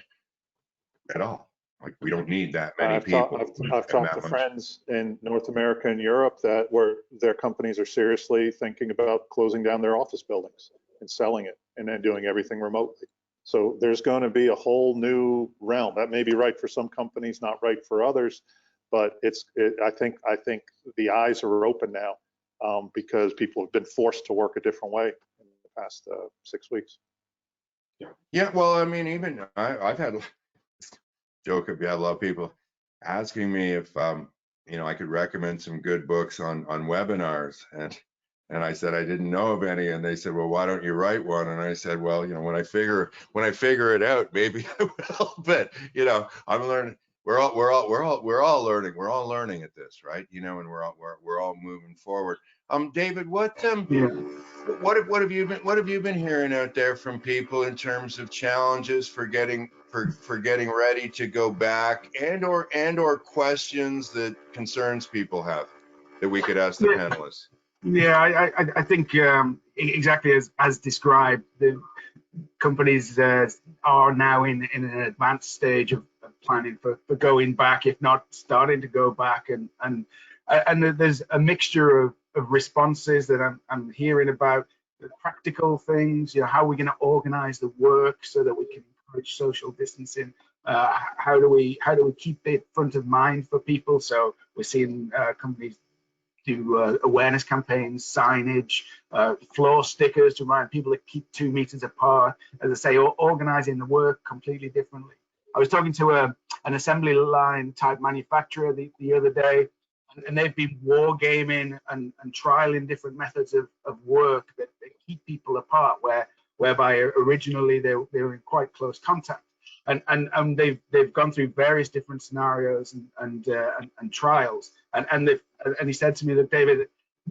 at all. Like we don't need that many people. I've talked to friends in North America and Europe where their companies are seriously thinking about closing down their office buildings and selling it and then doing everything remotely. So there's going to be a whole new realm. That may be right for some companies, not right for others, but I think the eyes are open now because people have been forced to work a different way in the past 6 weeks. Yeah, well, I mean, even I've had joke if you had a lot of people asking me if I could recommend some good books on webinars, and I said I didn't know of any, and they said, well, why don't you write one? And I said, well, when I figure it out, maybe I will. But I'm learning. We're all learning. We're all learning at this, right? And we're all moving forward. David, what have you been hearing out there from people in terms of challenges for getting ready to go back, and or questions that concerns people have that we could ask the panelists? Yeah, I think exactly as described, the companies are now in an advanced stage of planning for going back, if not starting to go back, and there's a mixture of responses that I'm hearing about. The practical things, how are we going to organize the work so that we can encourage social distancing? How do we keep it front of mind for people? So we're seeing companies do awareness campaigns, signage, floor stickers to remind people to keep 2 meters apart. As I say, organizing the work completely differently. I was talking to an assembly line type manufacturer the other day, and they've been wargaming and trialing different methods of work that keep people apart, whereby originally they were in quite close contact. And they've gone through various different scenarios and trials, and he said to me that, David,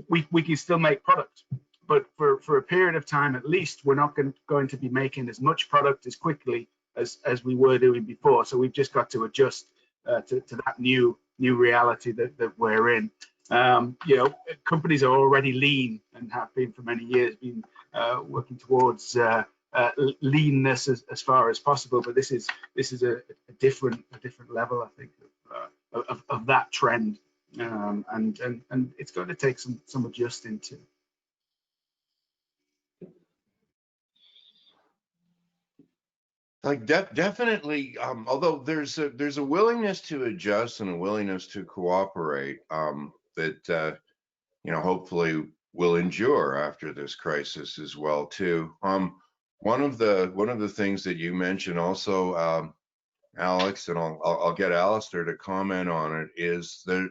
we can still make product, but for a period of time at least, we're not going to be making as much product as quickly as we were doing before. So we've just got to adjust to that new reality that we're in. Companies are already lean and have been for many years, been working towards leanness as far as possible, but this is a different level, I think, of that trend, and it's going to take some adjusting to. Like definitely, although there's a willingness to adjust and a willingness to cooperate that hopefully will endure after this crisis as well too. One of the things that you mentioned also, Alex, and I'll get Alistair to comment on it, is that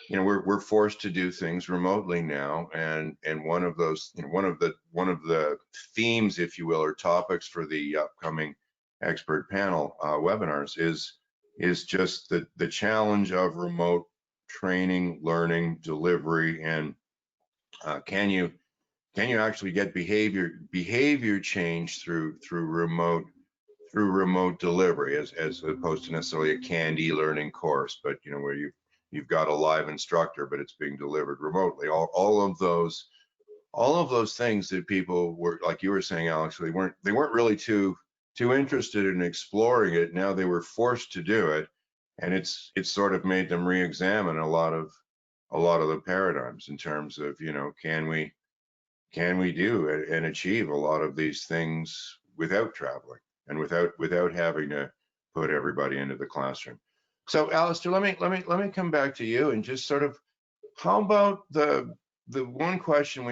we're forced to do things remotely now, and one of those, one of the themes, if you will, or topics for the upcoming expert panel webinars is just the challenge of remote training, learning, delivery, and can you actually get behavior change through remote delivery, as opposed to necessarily a canned e-learning course, but where you've got a live instructor, but it's being delivered remotely. All of those things that people were, like you were saying, Alex, they weren't really too interested in exploring it. Now they were forced to do it, and it's sort of made them re-examine a lot of the paradigms in terms of, can can we do and achieve a lot of these things without traveling and without having to put everybody into the classroom. So Alistair, let me come back to you and just sort of, how about the one question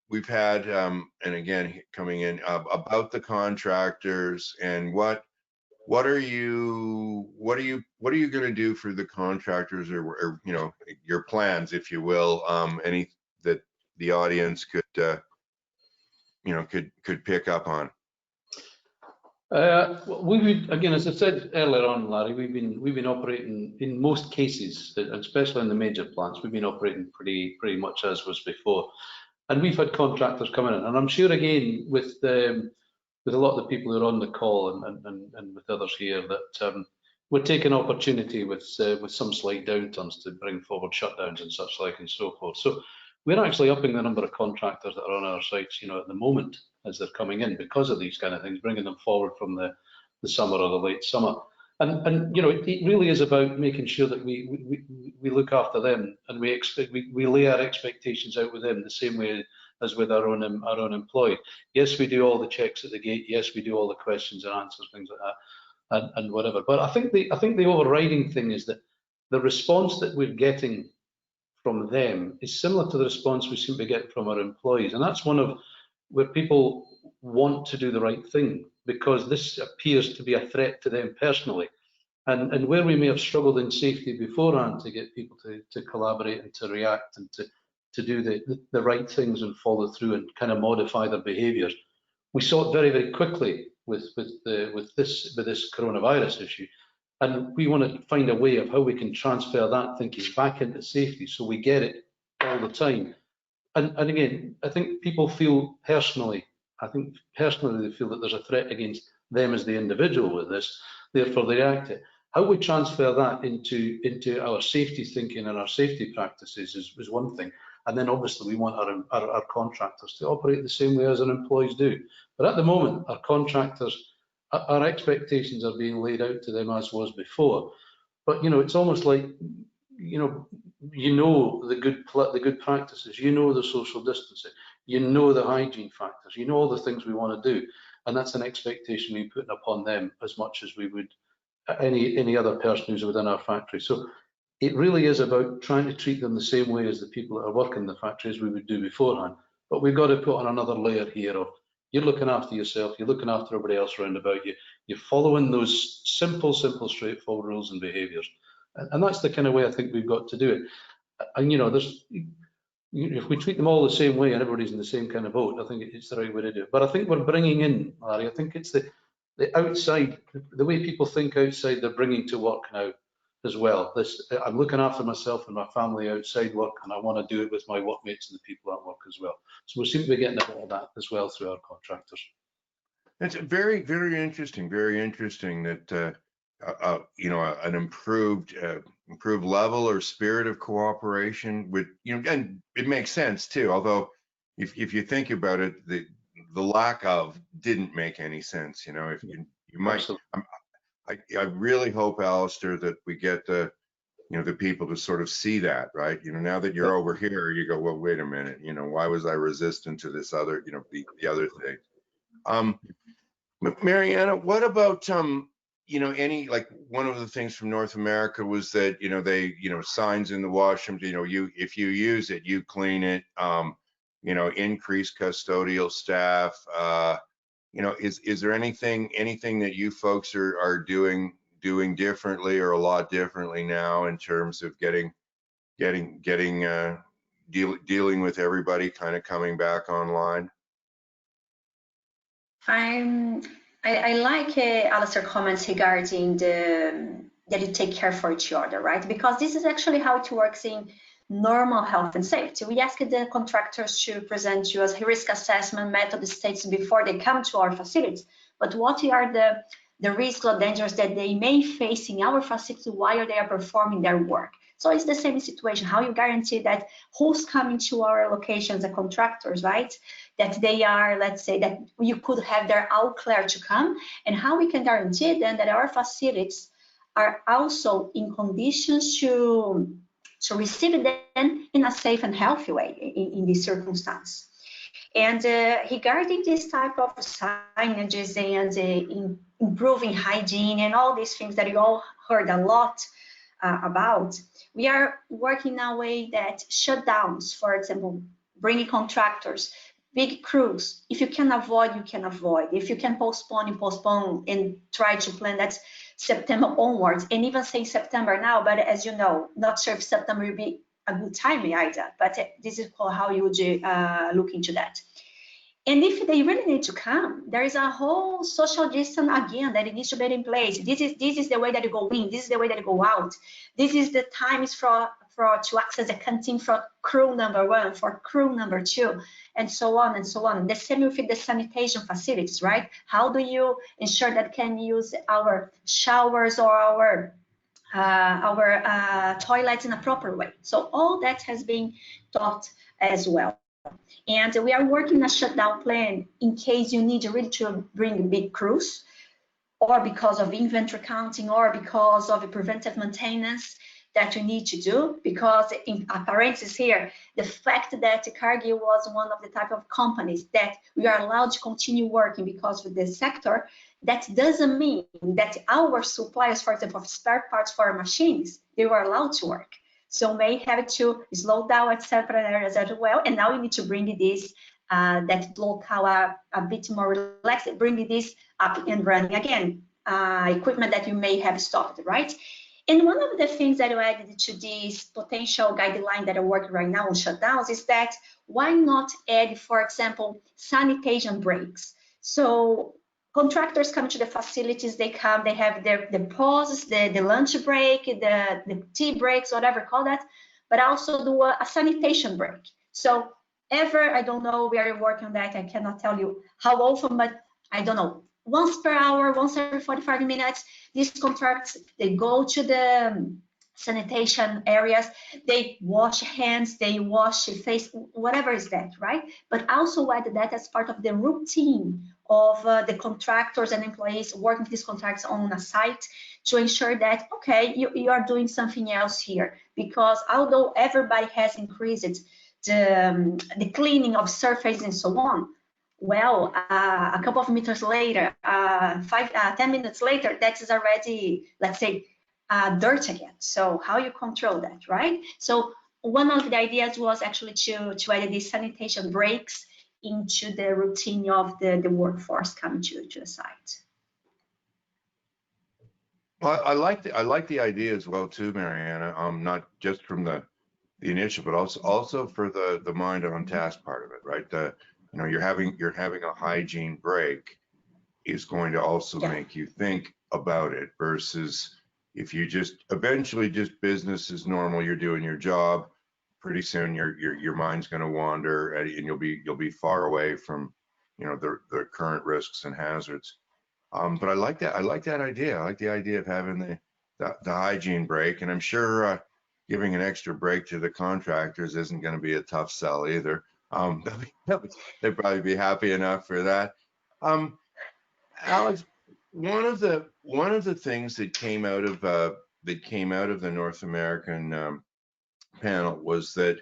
we've had, and again coming in about the contractors, and what are you going to do for the contractors, or you know, your plans, if you will, any that the audience could you know, could pick up on? We would, again, as I said earlier on, Larry, we've been operating in most cases, especially in the major plants, we've been operating pretty much as was before, and we've had contractors coming in, and I'm sure again with a lot of the people who are on the call and with others here that we're taking opportunity with some slight downturns to bring forward shutdowns and such like and so forth. So we're actually upping the number of contractors that are on our sites, you know, at the moment as they're coming in because of these kind of things, bringing them forward from the summer or the late summer. And you know, it really is about making sure that we look after them, and we lay our expectations out with them the same way as with our own employees. Yes, we do all the checks at the gate. Yes, we do all the questions and answers, things like that, and whatever. But I think the overriding thing is that the response that we're getting from them is similar to the response we seem to get from our employees, and that's one of where people want to do the right thing because this appears to be a threat to them personally. And where we may have struggled in safety beforehand to get people to collaborate and to react and to do the right things and follow through and kind of modify their behaviours, we saw it very, very quickly with this coronavirus issue. And we want to find a way of how we can transfer that thinking back into safety so we get it all the time. And again, I think people feel personally, they feel that there's a threat against them as the individual with this, therefore they react it. How we transfer that into our safety thinking and our safety practices is one thing. And then obviously we want our contractors to operate the same way as our employees do. But at the moment, our contractors, our expectations are being laid out to them as was before. But you know, it's almost like, you know the good practices, you know the social distancing, you know the hygiene factors, you know all the things we want to do, and that's an expectation we put upon them as much as we would any other person who's within our factory. So it really is about trying to treat them the same way as the people that are working in the factory as we would do beforehand. But we've got to put on another layer here of you're looking after yourself, you're looking after everybody else around about you, you're following those simple, straightforward rules and behaviours. And that's the kind of way I think we've got to do it. And you know, if we treat them all the same way and everybody's in the same kind of boat, I think it's the right way to do it. But I think we're bringing in, Larry, I think it's the outside, the way people think outside, they're bringing to work now as well. I'm looking after myself and my family outside work, and I want to do it with my workmates and the people at work as well. So we seem to be getting a bit of that as well through our contractors. It's very, very interesting. Very interesting that you know, an improved level or spirit of cooperation with, you know, and it makes sense too. Although if you think about it, the lack of didn't make any sense. You know, if you might, I really hope, Alistair, that we get the people to sort of see that, right? You know, now that you're over here, you go, well, wait a minute, you know, why was I resistant to this other, you know, the other thing? Mariana, what about you know, any, like, one of the things from North America was that, you know, they, you know, signs in the washroom, you know, if you use it, you clean it, you know, increase custodial staff. You know, is there anything that you folks are doing differently or a lot differently now in terms of dealing with everybody kind of coming back online? I like Alistair's comments regarding that you take care for each other, right? Because this is actually how it works in normal health and safety. We ask the contractors to present to us risk assessment method states before they come to our facilities. But what are the risks or dangers that they may face in our facility while they are performing their work? So it's the same situation. How you guarantee that who's coming to our locations, the contractors, right? That they are, let's say, that you could have their all clear to come, and how we can guarantee then that our facilities are also in conditions to receive them in a safe and healthy way in this circumstance. And regarding this type of signages and improving hygiene and all these things that you all heard a lot about, we are working in a way that shutdowns, for example, bringing contractors, big crews, if you can avoid, you can avoid. If you can postpone, you postpone and try to plan that September onwards, and even say September now, but as you know, not sure if September will be a good time either, but this is how you would look into that. And if they really need to come, there is a whole social distance again that it needs to be in place. This is the way that you go in. This is the way that you go out. This is the times to access the canteen for crew number 1, for crew number 2, and so on and so on. The same with the sanitation facilities, right? How do you ensure that can use our showers or our toilets in a proper way? So all that has been taught as well. And we are working a shutdown plan in case you need really to bring big crews, or because of inventory counting, or because of preventive maintenance that you need to do. Because in parentheses here, the fact that Cargill was one of the type of companies that we are allowed to continue working because of the sector, that doesn't mean that our suppliers, for example, of spare parts for our machines, they were allowed to work. So may have to slow down at several areas as well. And now you need to bring this, that local a bit more relaxed, bring this up and running again, equipment that you may have stopped, right? And one of the things that I added to this potential guideline that I work right now on shutdowns is that why not add, for example, sanitation breaks? So contractors come to the facilities, they come, they have the pauses, the lunch break, the tea breaks, whatever you call that, but also do a sanitation break. So I don't know, we are working on that, I cannot tell you how often, but I don't know, once per hour, once every 45 minutes, these contracts, they go to the sanitation areas, they wash hands, they wash face, whatever is that, right? But also add that as part of the routine of the contractors and employees working with these contracts on a site to ensure that, okay, you are doing something else here. Because although everybody has increased the cleaning of surface and so on, well, a couple of meters later, 10 minutes later, that is already, let's say, dirt again. So how you control that, right? So one of the ideas was actually to add these sanitation breaks into the routine of the workforce coming to the site. Well, I like the idea as well too, Mariana. Not just from the initial, but also for the mind on task part of it, right? You're having a hygiene break is going to also make you think about it, versus if you just eventually just business as normal, you're doing your job, pretty soon your mind's going to wander and you'll be far away from the current risks and hazards. But I like that idea. I like the idea of having the hygiene break, and I'm sure giving an extra break to the contractors isn't going to be a tough sell either. They'd probably be happy enough for that. Alex, one of the things that came out of the North American panel was that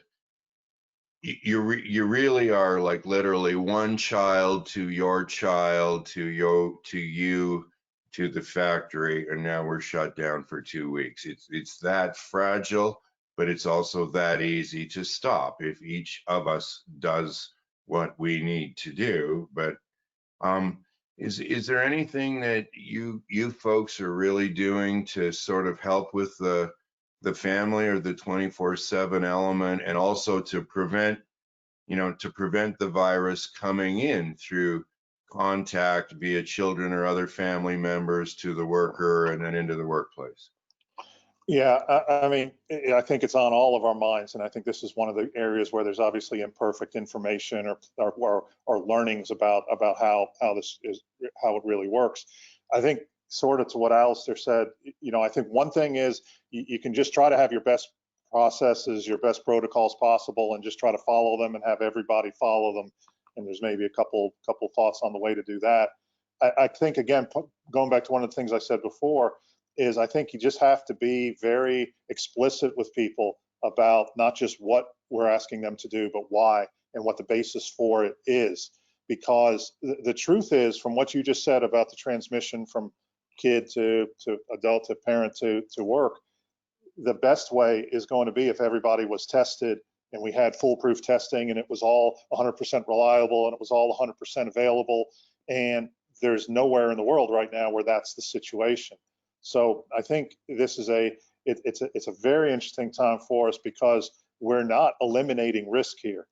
you really are like literally one child to your child to you to the factory, and now we're shut down for 2 weeks. It's that fragile, but it's also that easy to stop if each of us does what we need to do. But is there anything that you folks are really doing to sort of help with the family or the 24/7 element, and also to prevent the virus coming in through contact via children or other family members to the worker and then into the workplace? Yeah, I mean, I think it's on all of our minds, and I think this is one of the areas where there's obviously imperfect information or learnings about how it really works. I think sort of to what Alistair said, I think one thing is you can just try to have your best processes, your best protocols possible, and just try to follow them and have everybody follow them. And there's maybe a couple thoughts on the way to do that. I think, again, going back to one of the things I said before, is I think you just have to be very explicit with people about not just what we're asking them to do, but why. and what the basis for it is. Because the truth is, from what you just said about the transmission from kid to adult to parent to work, the best way is going to be if everybody was tested and we had foolproof testing and it was all 100% reliable and it was all 100% available. And there's nowhere in the world right now where that's the situation. So I think this is it's a very interesting time for us because we're not eliminating risk here.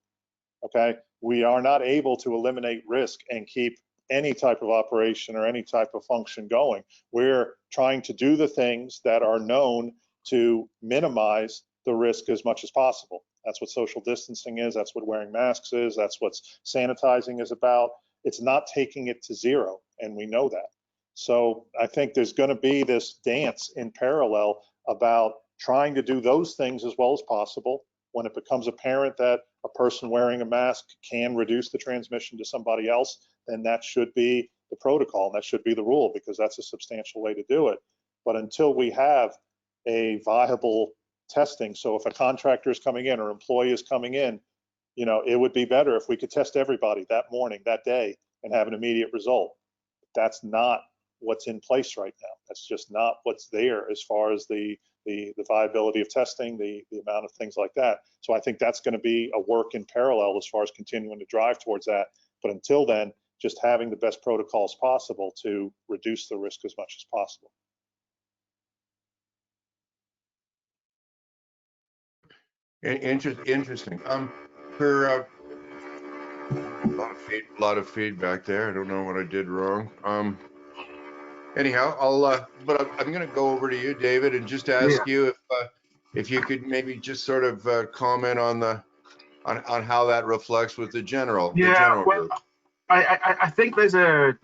Okay, we are not able to eliminate risk and keep any type of operation or any type of function going. We're trying to do the things that are known to minimize the risk as much as possible. That's what social distancing is. That's what wearing masks is. That's what sanitizing is about. It's not taking it to zero, and we know that. So I think there's going to be this dance in parallel about trying to do those things as well as possible. When it becomes apparent that a person wearing a mask can reduce the transmission to somebody else, then that should be the protocol, and that should be the rule, because that's a substantial way to do it. But until we have a viable testing, so if a contractor is coming in or employee is coming in, you know, it would be better if we could test everybody that morning, that day, and have an immediate result. That's not what's in place right now. That's just not what's there as far as the viability of testing, the amount of things like that. So I think that's going to be a work in parallel as far as continuing to drive towards that. But until then, just having the best protocols possible to reduce the risk as much as possible. Interesting. For a lot of feedback there. I don't know what I did wrong. Anyhow, I'm going to go over to you, David, and just ask you if you could maybe just sort of comment on how that reflects with the general group. I think there's a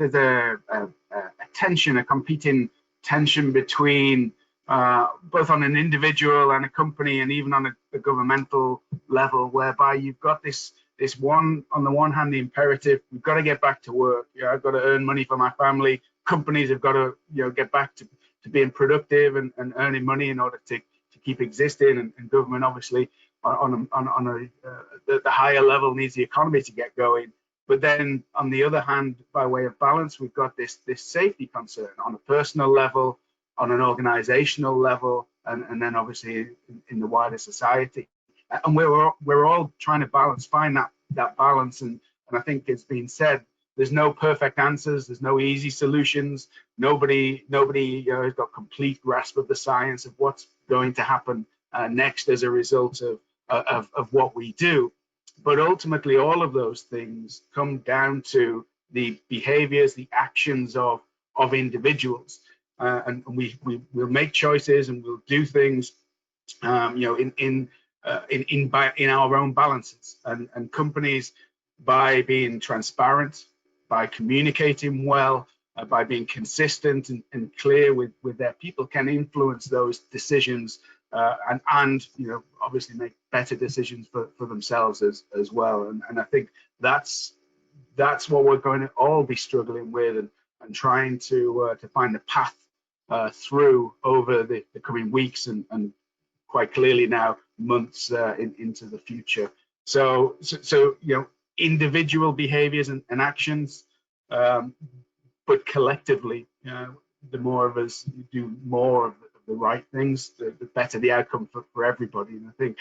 tension, a competing tension between both on an individual and a company, and even on a governmental level, whereby you've got this one, on the one hand, the imperative, we've got to get back to work. Yeah, I've got to earn money for my family. Companies have got to, you know, get back to being productive and earning money in order to keep existing, and government obviously on the higher level needs the economy to get going. But then on the other hand, by way of balance, we've got this safety concern on a personal level, on an organizational level, and then obviously in the wider society. And we're all trying to find that balance. And I think it's been said, there's no perfect answers, there's no easy solutions. Nobody has got complete grasp of the science of what's going to happen next as a result of what we do. But ultimately, all of those things come down to the behaviors, the actions of individuals, and we'll make choices and we'll do things, in our own balances. And companies, by being transparent, by communicating well, by being consistent and clear with their people, can influence those decisions. And obviously make better decisions for themselves as well. And I think that's what we're going to all be struggling with and trying to find a path through over the coming weeks and quite clearly now months into the future. So individual behaviors and actions, but collectively, the more of us do more of the right things, the better the outcome for everybody. And I think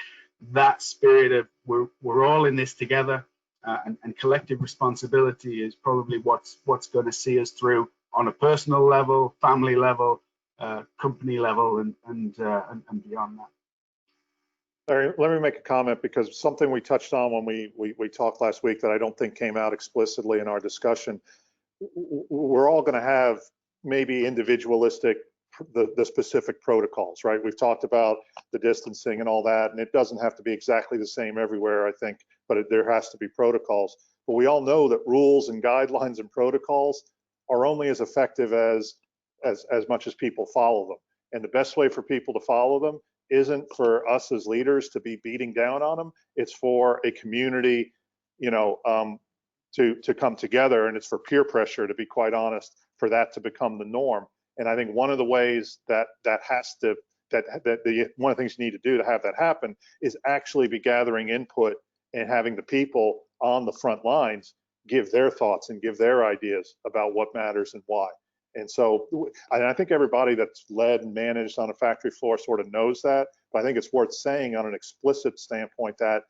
that spirit of we're all in this together, and collective responsibility is probably what's going to see us through on a personal level, family level, company level, and beyond that. Larry, let me make a comment, because something we touched on when we talked last week that I don't think came out explicitly in our discussion. We're all going to have maybe individualistic, the specific protocols, right? We've talked about the distancing and all that, and it doesn't have to be exactly the same everywhere, I think, but there has to be protocols. But we all know that rules and guidelines and protocols are only as effective as much as people follow them. And the best way for people to follow them isn't for us as leaders to be beating down on them. It's for a community, to come together, and it's for peer pressure, to be quite honest, for that to become the norm. And I think one of the ways one of the things you need to do to have that happen is actually be gathering input and having the people on the front lines give their thoughts and give their ideas about what matters and why. And so, and I think everybody that's led and managed on a factory floor sort of knows that, but I think it's worth saying on an explicit standpoint that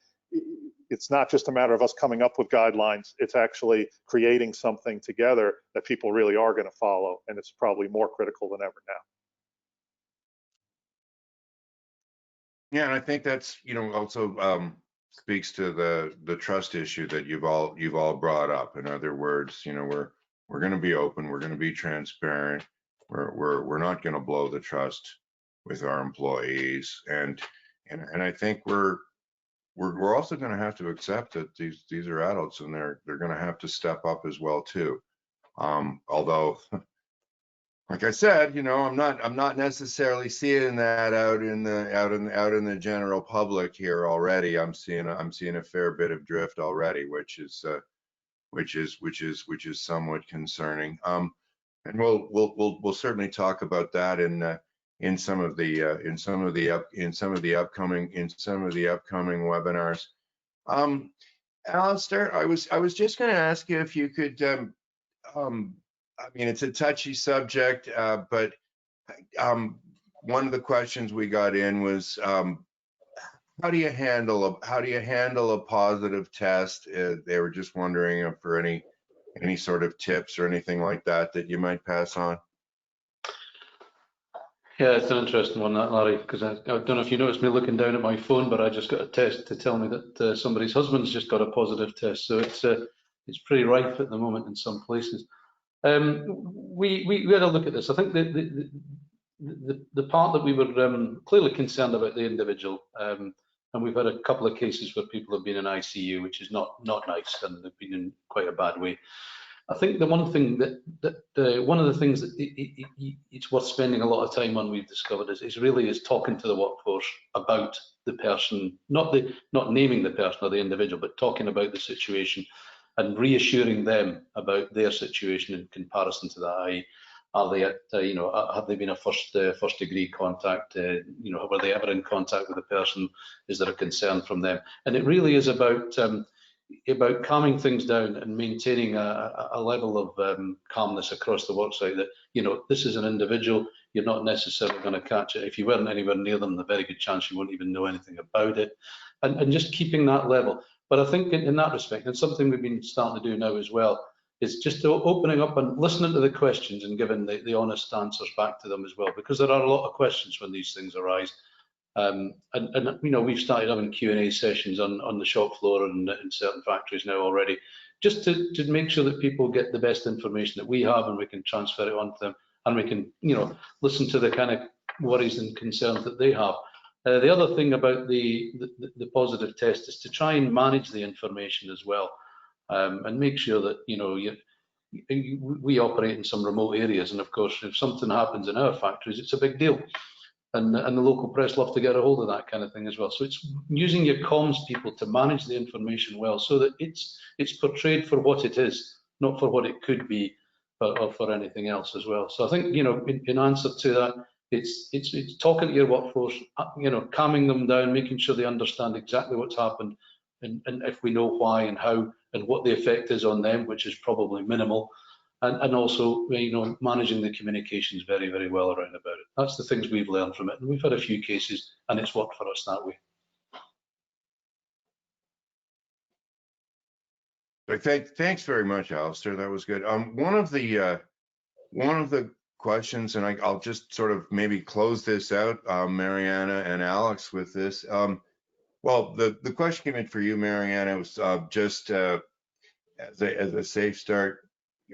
it's not just a matter of us coming up with guidelines, it's actually creating something together that people really are going to follow, and it's probably more critical than ever now. Yeah, and I think that's, also speaks to the trust issue that you've all brought up. In other words, we're going to be open, we're going to be transparent, we're not going to blow the trust with our employees, and I think we're also going to have to accept that these are adults, and they're going to have to step up as well too. Although, like I said, I'm not necessarily seeing that out in the general public here already. I'm seeing a fair bit of drift already, which is somewhat concerning. And we'll certainly talk about that in some of the upcoming webinars. Alistair, I was just going to ask you if you could. I mean, it's a touchy subject, but one of the questions we got in was, how do you handle a positive test? They were just wondering for any sort of tips or anything like that you might pass on. Yeah, it's an interesting one, that, Larry, because I don't know if you noticed me looking down at my phone, but I just got a text to tell me that somebody's husband's just got a positive test. So it's pretty rife at the moment in some places. We had a look at this. I think the part that we were clearly concerned about the individual, and we've had a couple of cases where people have been in ICU, which is not nice, and they've been in quite a bad way. I think the one thing one of the things that it's worth spending a lot of time on, we've discovered, is talking to the workforce about the person, not naming the person or the individual, but talking about the situation and reassuring them about their situation in comparison to that. Are they at, have they been a first degree contact? Were they ever in contact with the person? Is there a concern from them? And it really is about calming things down and maintaining a level of calmness across the worksite, that this is an individual. You're not necessarily going to catch it. If you weren't anywhere near them, there's a very good chance you won't even know anything about it, and just keeping that level. But I think in that respect, and something we've been starting to do now as well, is just opening up and listening to the questions and giving the honest answers back to them as well, because there are a lot of questions when these things arise. And we've started having Q&A sessions on the shop floor and in certain factories now already, just to make sure that people get the best information that we have, and we can transfer it on to them, and we can listen to the kind of worries and concerns that they have. The other thing about the positive test is to try and manage the information as well, and make sure that we operate in some remote areas, and of course if something happens in our factories, it's a big deal. And the local press love to get a hold of that kind of thing as well. So it's using your comms people to manage the information well, so that it's portrayed for what it is, not for what it could be, or for anything else as well. So I think in answer to that, it's talking to your workforce, calming them down, making sure they understand exactly what's happened, and if we know why and how and what the effect is on them, which is probably minimal. And also, managing the communications very, very well around about it. That's the things we've learned from it, and we've had a few cases, and it's worked for us that way. Thanks very much, Alistair. That was good. One of the questions, and I'll just sort of maybe close this out, Mariana and Alex, with this. Well, the question came in for you, Mariana, was just as a SafeStart.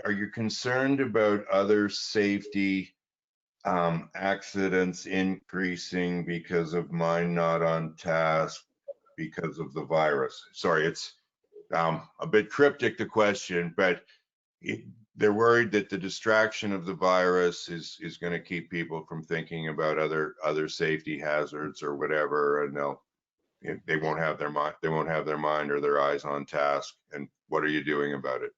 Are you concerned about other safety accidents increasing because of mine not on task because of the virus? Sorry, it's a bit cryptic, the question, but they're worried that the distraction of the virus is going to keep people from thinking about other safety hazards or whatever, and they won't have their mind or their eyes on task. And what are you doing about it?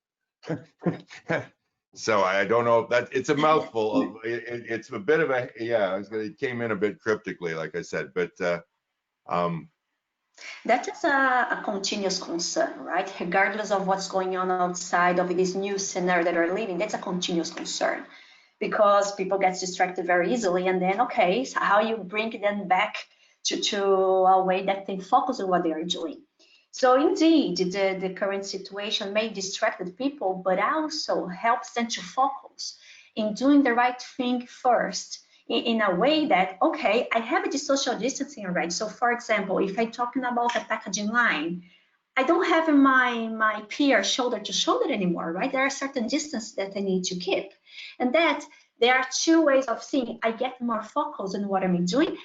So I don't know if that it's a mouthful. It's a bit of a, yeah, it came in a bit cryptically, like I said, but That is a continuous concern, right? Regardless of what's going on outside of this new scenario that we're living, that's a continuous concern because people get distracted very easily. And then, okay, so how you bring them back to a way that they focus on what they are doing. So indeed, the current situation may distract the people, but also helps them to focus in doing the right thing first in a way that, okay, I have the social distancing already. So for example, if I'm talking about a packaging line, I don't have my peer shoulder to shoulder anymore, right? There are certain distances that I need to keep. And that there are two ways of seeing. I get more focused on what I'm doing,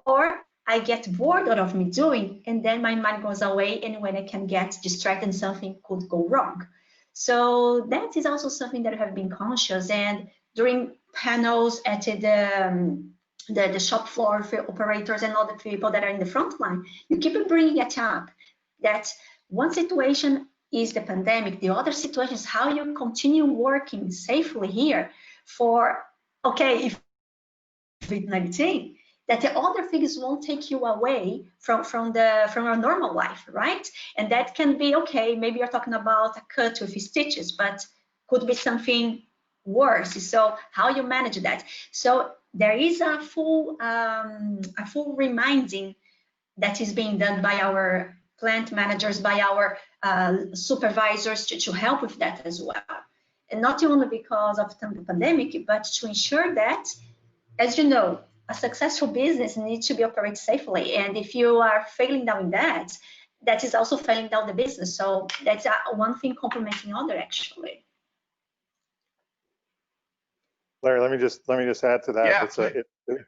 or I get bored out of me doing, and then my mind goes away, and when I can get distracted, something could go wrong. So that is also something that I have been conscious. And during panels at the shop floor for operators and all the people that are in the front line, you keep bringing it up that one situation is the pandemic, the other situation is how you continue working safely here for, okay, if COVID-19, that the other things won't take you away from your normal life, right? And that can be, okay, maybe you're talking about a cut with stitches, but could be something worse. So how you manage that? So there is a full reminding that is being done by our plant managers, by our supervisors to help with that as well. And not only because of the pandemic, but to ensure that, as you know, a successful business needs to be operated safely. And if you are failing down in that, that is also failing down the business. So that's one thing complementing other, actually. Larry, let me just add to that. Yeah,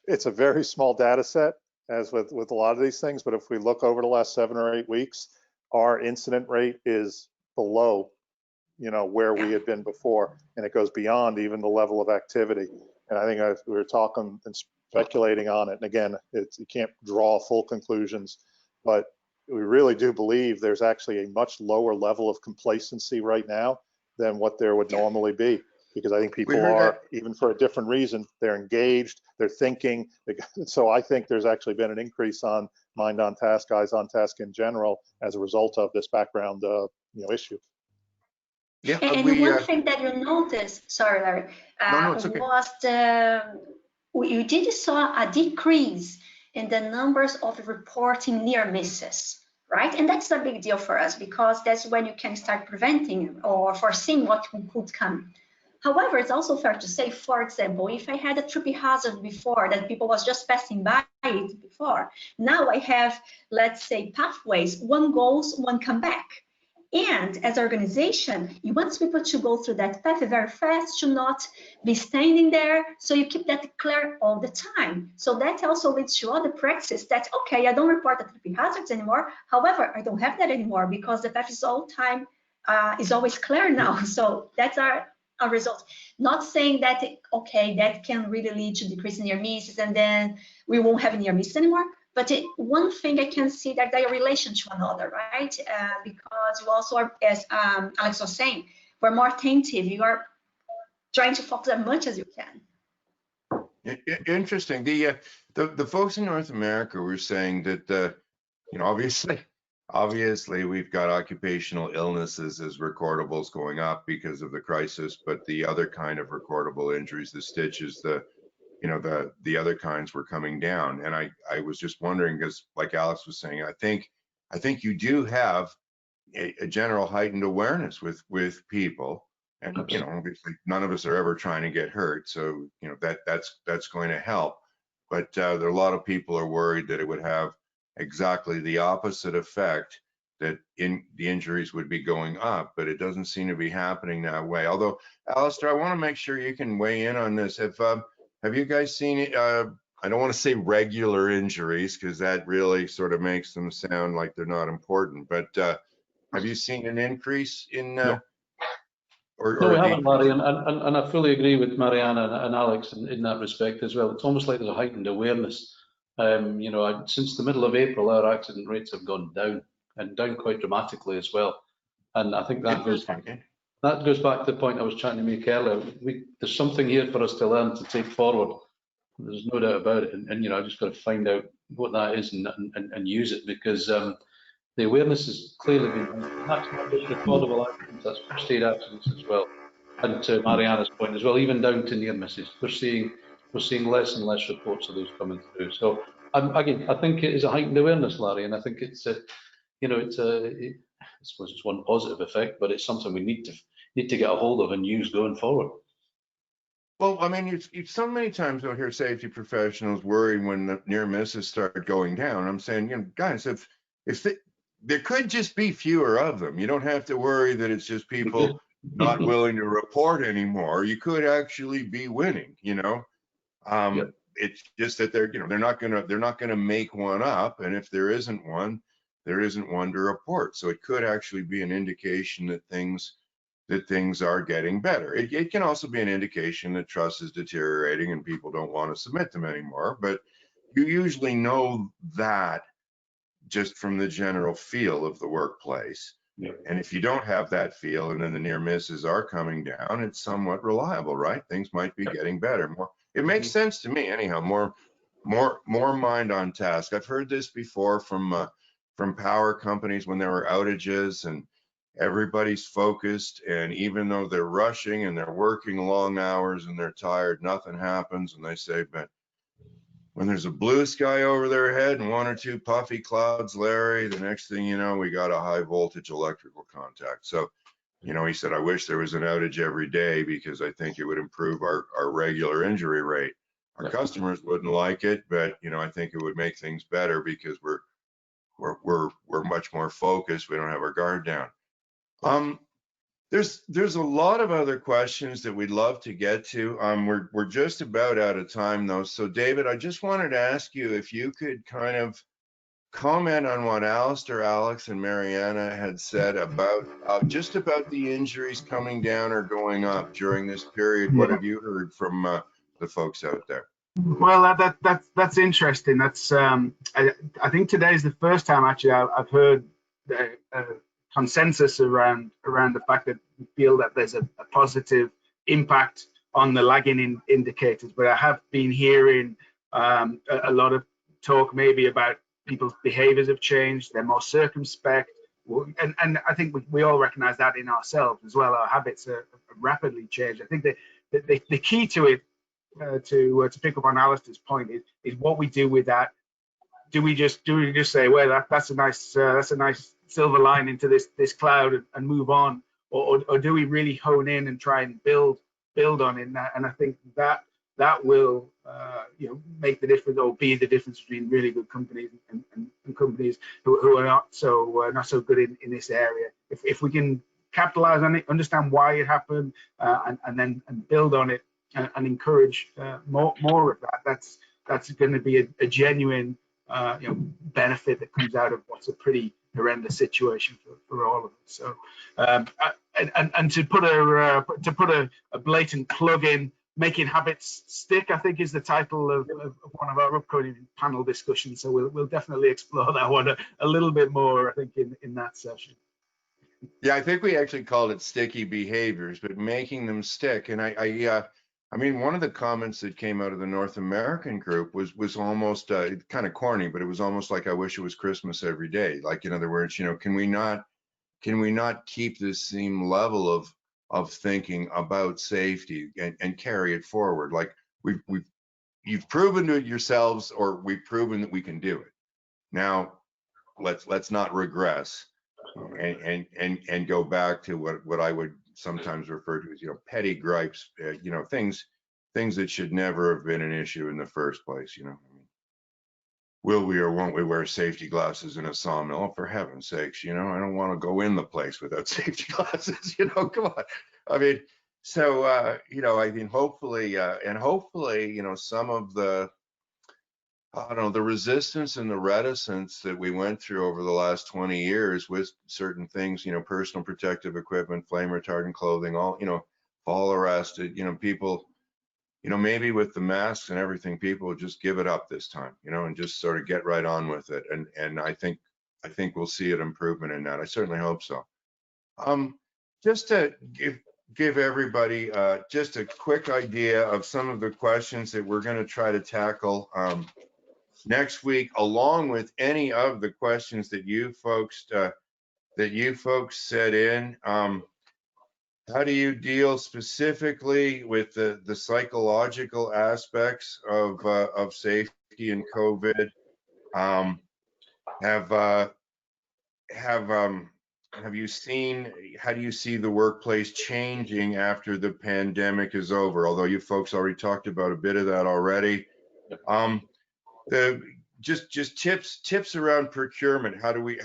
It's a very small data set, as with a lot of these things. But if we look over the last 7 or 8 weeks, our incident rate is below, where we had been before, and it goes beyond even the level of activity. And I think we were talking and speculating on it. And again, you can't draw full conclusions, but we really do believe there's actually a much lower level of complacency right now than what there would normally be. Because I think people are, even for a different reason, they're engaged, they're thinking. So I think there's actually been an increase on mind on task, eyes on task in general as a result of this background issue. Yeah, And one thing that you noticed, sorry, Larry, no, it's okay. was you did saw a decrease in the numbers of reporting near misses, right? And that's a big deal for us because that's when you can start preventing or foreseeing what could come. However, it's also fair to say, for example, if I had a trippy hazard before that people was just passing by it before, now I have, let's say, pathways, one goes, one come back. And as an organization, you want people to go through that path very fast, to not be standing there. So you keep that clear all the time. So that also leads to other practices that, okay, I don't report the trippy hazards anymore. However, I don't have that anymore because the path is is always clear now. So that's our result. Not saying that, okay, that can really lead to decrease in near misses and then we won't have near misses anymore. But one thing I can see that they are relation to another, right? Because you also are, as Alex was saying, we're more attentive. You are trying to focus as much as you can. Interesting. The folks in North America were saying that obviously we've got occupational illnesses as recordables going up because of the crisis, but the other kind of recordable injuries, the stitches, the other kinds were coming down. And I was just wondering, because like Alex was saying, I think you do have a general heightened awareness with people, and obviously none of us are ever trying to get hurt, so that's going to help. But there are a lot of people are worried that it would have exactly the opposite effect, that the injuries would be going up, but it doesn't seem to be happening that way. Although, Alistair, I want to make sure you can weigh in on this. Have you guys seen, I don't want to say regular injuries because that really sort of makes them sound like they're not important, but have you seen an increase in No, we haven't, Larry, and I fully agree with Mariana and Alex in that respect as well. It's almost like there's a heightened awareness. Since the middle of April, our accident rates have gone down, and down quite dramatically as well. And I think that goes back to the point I was trying to make earlier. There's something here for us to learn to take forward. There's no doubt about it. And you know, I've just got to find out what that is and use it, because the awareness has clearly been, and that's not just recordable accidents, that's first aid accidents as well. And to Mariana's point as well, even down to near misses, we're seeing less and less reports of those coming through. So again, I think it is a heightened awareness, Larry, and I think it's you know, I suppose it's one positive effect, but it's something we need to get a hold of and use going forward. Well, I mean, you so many times you'll hear safety professionals worry when the near misses start going down. I'm saying, you know, guys, if there could just be fewer of them. You don't have to worry that it's just people not willing to report anymore. You could actually be winning, you know. Yep. It's just that they're not gonna make one up, and if there isn't one, there isn't one to report. So it could actually be an indication that things are getting better. It can also be an indication that trust is deteriorating and people don't want to submit them anymore. But you usually know that just from the general feel of the workplace. Yeah. And if you don't have that feel and then the near misses are coming down, it's somewhat reliable, right? Things might be getting better. It makes sense to me anyhow. More mind on task. I've heard this before from power companies when there were outages and everybody's focused, and even though they're rushing and they're working long hours and they're tired, nothing happens. And they say, but when there's a blue sky over their head and one or two puffy clouds, Larry, the next thing you know, we got a high voltage electrical contact. So, you know, he said, I wish there was an outage every day because I think it would improve our regular injury rate. Our customers wouldn't like it, but you know, I think it would make things better because we're much more focused. We don't have our guard down. There's a lot of other questions that we'd love to get to. We're just about out of time though. So David, I just wanted to ask you if you could kind of comment on what Alistair, Alex, and Mariana had said about just about the injuries coming down or going up during this period. What have you heard from the folks out there? Well, that's interesting. That's I think today is the first time actually I've heard consensus around the fact that we feel that there's a positive impact on the lagging indicators. But I have been hearing a lot of talk maybe about people's behaviors have changed, they're more circumspect, and I think we all recognize that in ourselves as well. Our habits are rapidly changed. I think the key to it, to pick up on Alistair's point, is what we do with that. Do we just say, well, that's a nice silver lining to this cloud and move on, or do we really hone in and try and build on it? And I think that will make the difference, or be the difference between really good companies and companies who are not so good in this area. If we can capitalize on it, understand why it happened, and build on it and encourage more of that, that's going to be a genuine benefit that comes out of what's a pretty horrendous situation for all of us. So and to put a blatant plug in, making habits stick, I think, is the title of one of our upcoming panel discussions. So we'll definitely explore that one a little bit more, I think, in that session. Yeah, I think we actually called it sticky behaviors, but making them stick. And I mean, one of the comments that came out of the North American group was almost kind of corny, but it was almost like, I wish it was Christmas every day. Like, in other words, can we not keep this same level of thinking about safety and carry it forward? Like you've proven to yourselves, or we've proven that we can do it. Now let's not regress and go back to what I would sometimes refer to as petty gripes, things that should never have been an issue in the first place. Will we or won't we wear safety glasses in a sawmill? Oh, for heaven's sakes, I don't want to go in the place without safety glasses. Come on. I mean, so I mean, hopefully, some of the the resistance and the reticence that we went through over the last 20 years with certain things, personal protective equipment, flame retardant clothing, all, fall arrested, people, maybe with the masks and everything, people just give it up this time, and just sort of get right on with it. And I think we'll see an improvement in that. I certainly hope so. Just to give everybody just a quick idea of some of the questions that we're going to try to tackle next week, along with any of the questions that you folks set in. How do you deal specifically with the psychological aspects of safety and COVID? Have you seen, how do you see the workplace changing after the pandemic is over? Although you folks already talked about a bit of that already. Just tips around procurement. How do we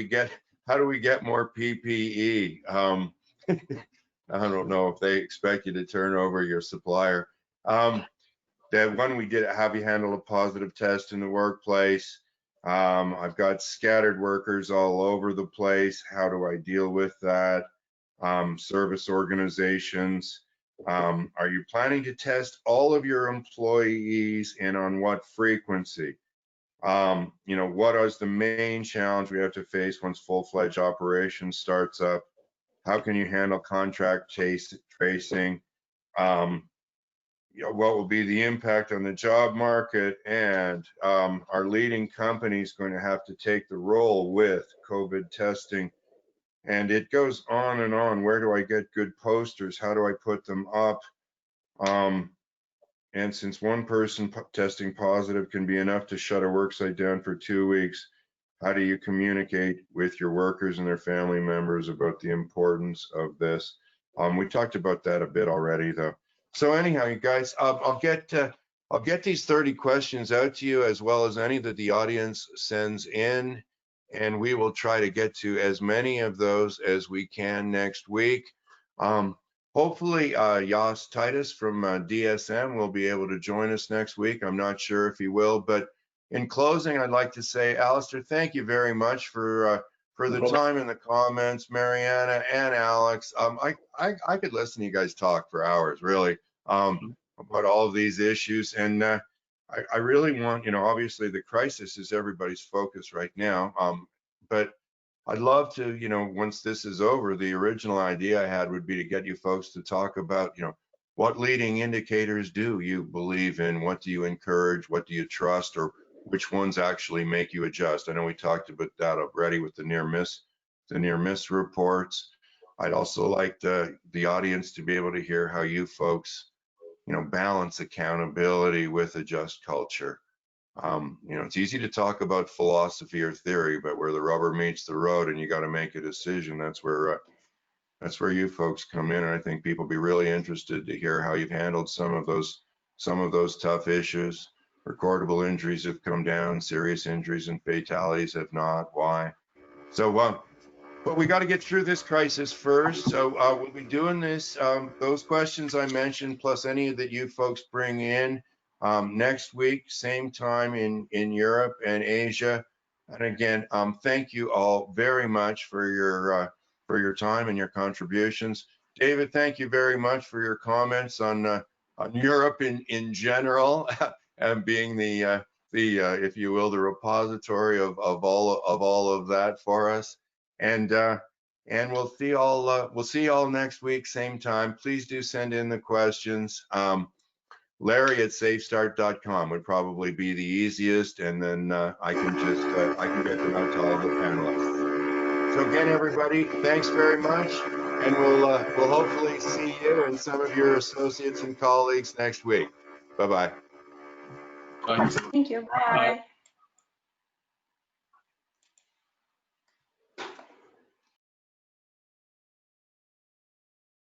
get more PPE? I don't know if they expect you to turn over your supplier. That one we did, have you handle a positive test in the workplace? I've got scattered workers all over the place. How do I deal with that? Service organizations. Are you planning to test all of your employees and on what frequency? What is the main challenge we have to face once full-fledged operation starts up? How can you handle contract tracing? What will be the impact on the job market? And are leading companies going to have to take the role with COVID testing? And it goes on and on. Where do I get good posters? How do I put them up? And since one person testing positive can be enough to shut a worksite down for 2 weeks, how do you communicate with your workers and their family members about the importance of this? We talked about that a bit already, though. So anyhow, you guys, I'll get these 30 questions out to you, as well as any that the audience sends in, and we will try to get to as many of those as we can next week. Hopefully, Jos Titus from DSM will be able to join us next week. I'm not sure if he will, but in closing, I'd like to say, Alistair, thank you very much for the time and the comments, Mariana and Alex. I could listen to you guys talk for hours, really, about all of these issues. And I really want, obviously the crisis is everybody's focus right now. But I'd love to, once this is over, the original idea I had would be to get you folks to talk about, what leading indicators do you believe in? What do you encourage? What do you trust? Or which ones actually make you adjust? I know we talked about that already with the near miss reports. I'd also like the audience to be able to hear how you folks, balance accountability with a just culture. It's easy to talk about philosophy or theory, but where the rubber meets the road and you got to make a decision, that's where you folks come in. And I think people will be really interested to hear how you've handled some of those tough issues. Recordable injuries have come down, serious injuries and fatalities have not. Why? So, but we got to get through this crisis first. So we'll be doing this, those questions I mentioned, plus any that you folks bring in next week, same time in Europe and Asia. And again, thank you all very much for your time and your contributions. David, thank you very much for your comments on Europe in general, and being the if you will, the repository of all of that for us. And we'll see y'all next week, same time. Please do send in the questions. Larry at SafeStart.com would probably be the easiest, and then I can get them out to all the panelists. So again, everybody, thanks very much, and we'll hopefully see you and some of your associates and colleagues next week. Bye-bye. Thank you. Bye.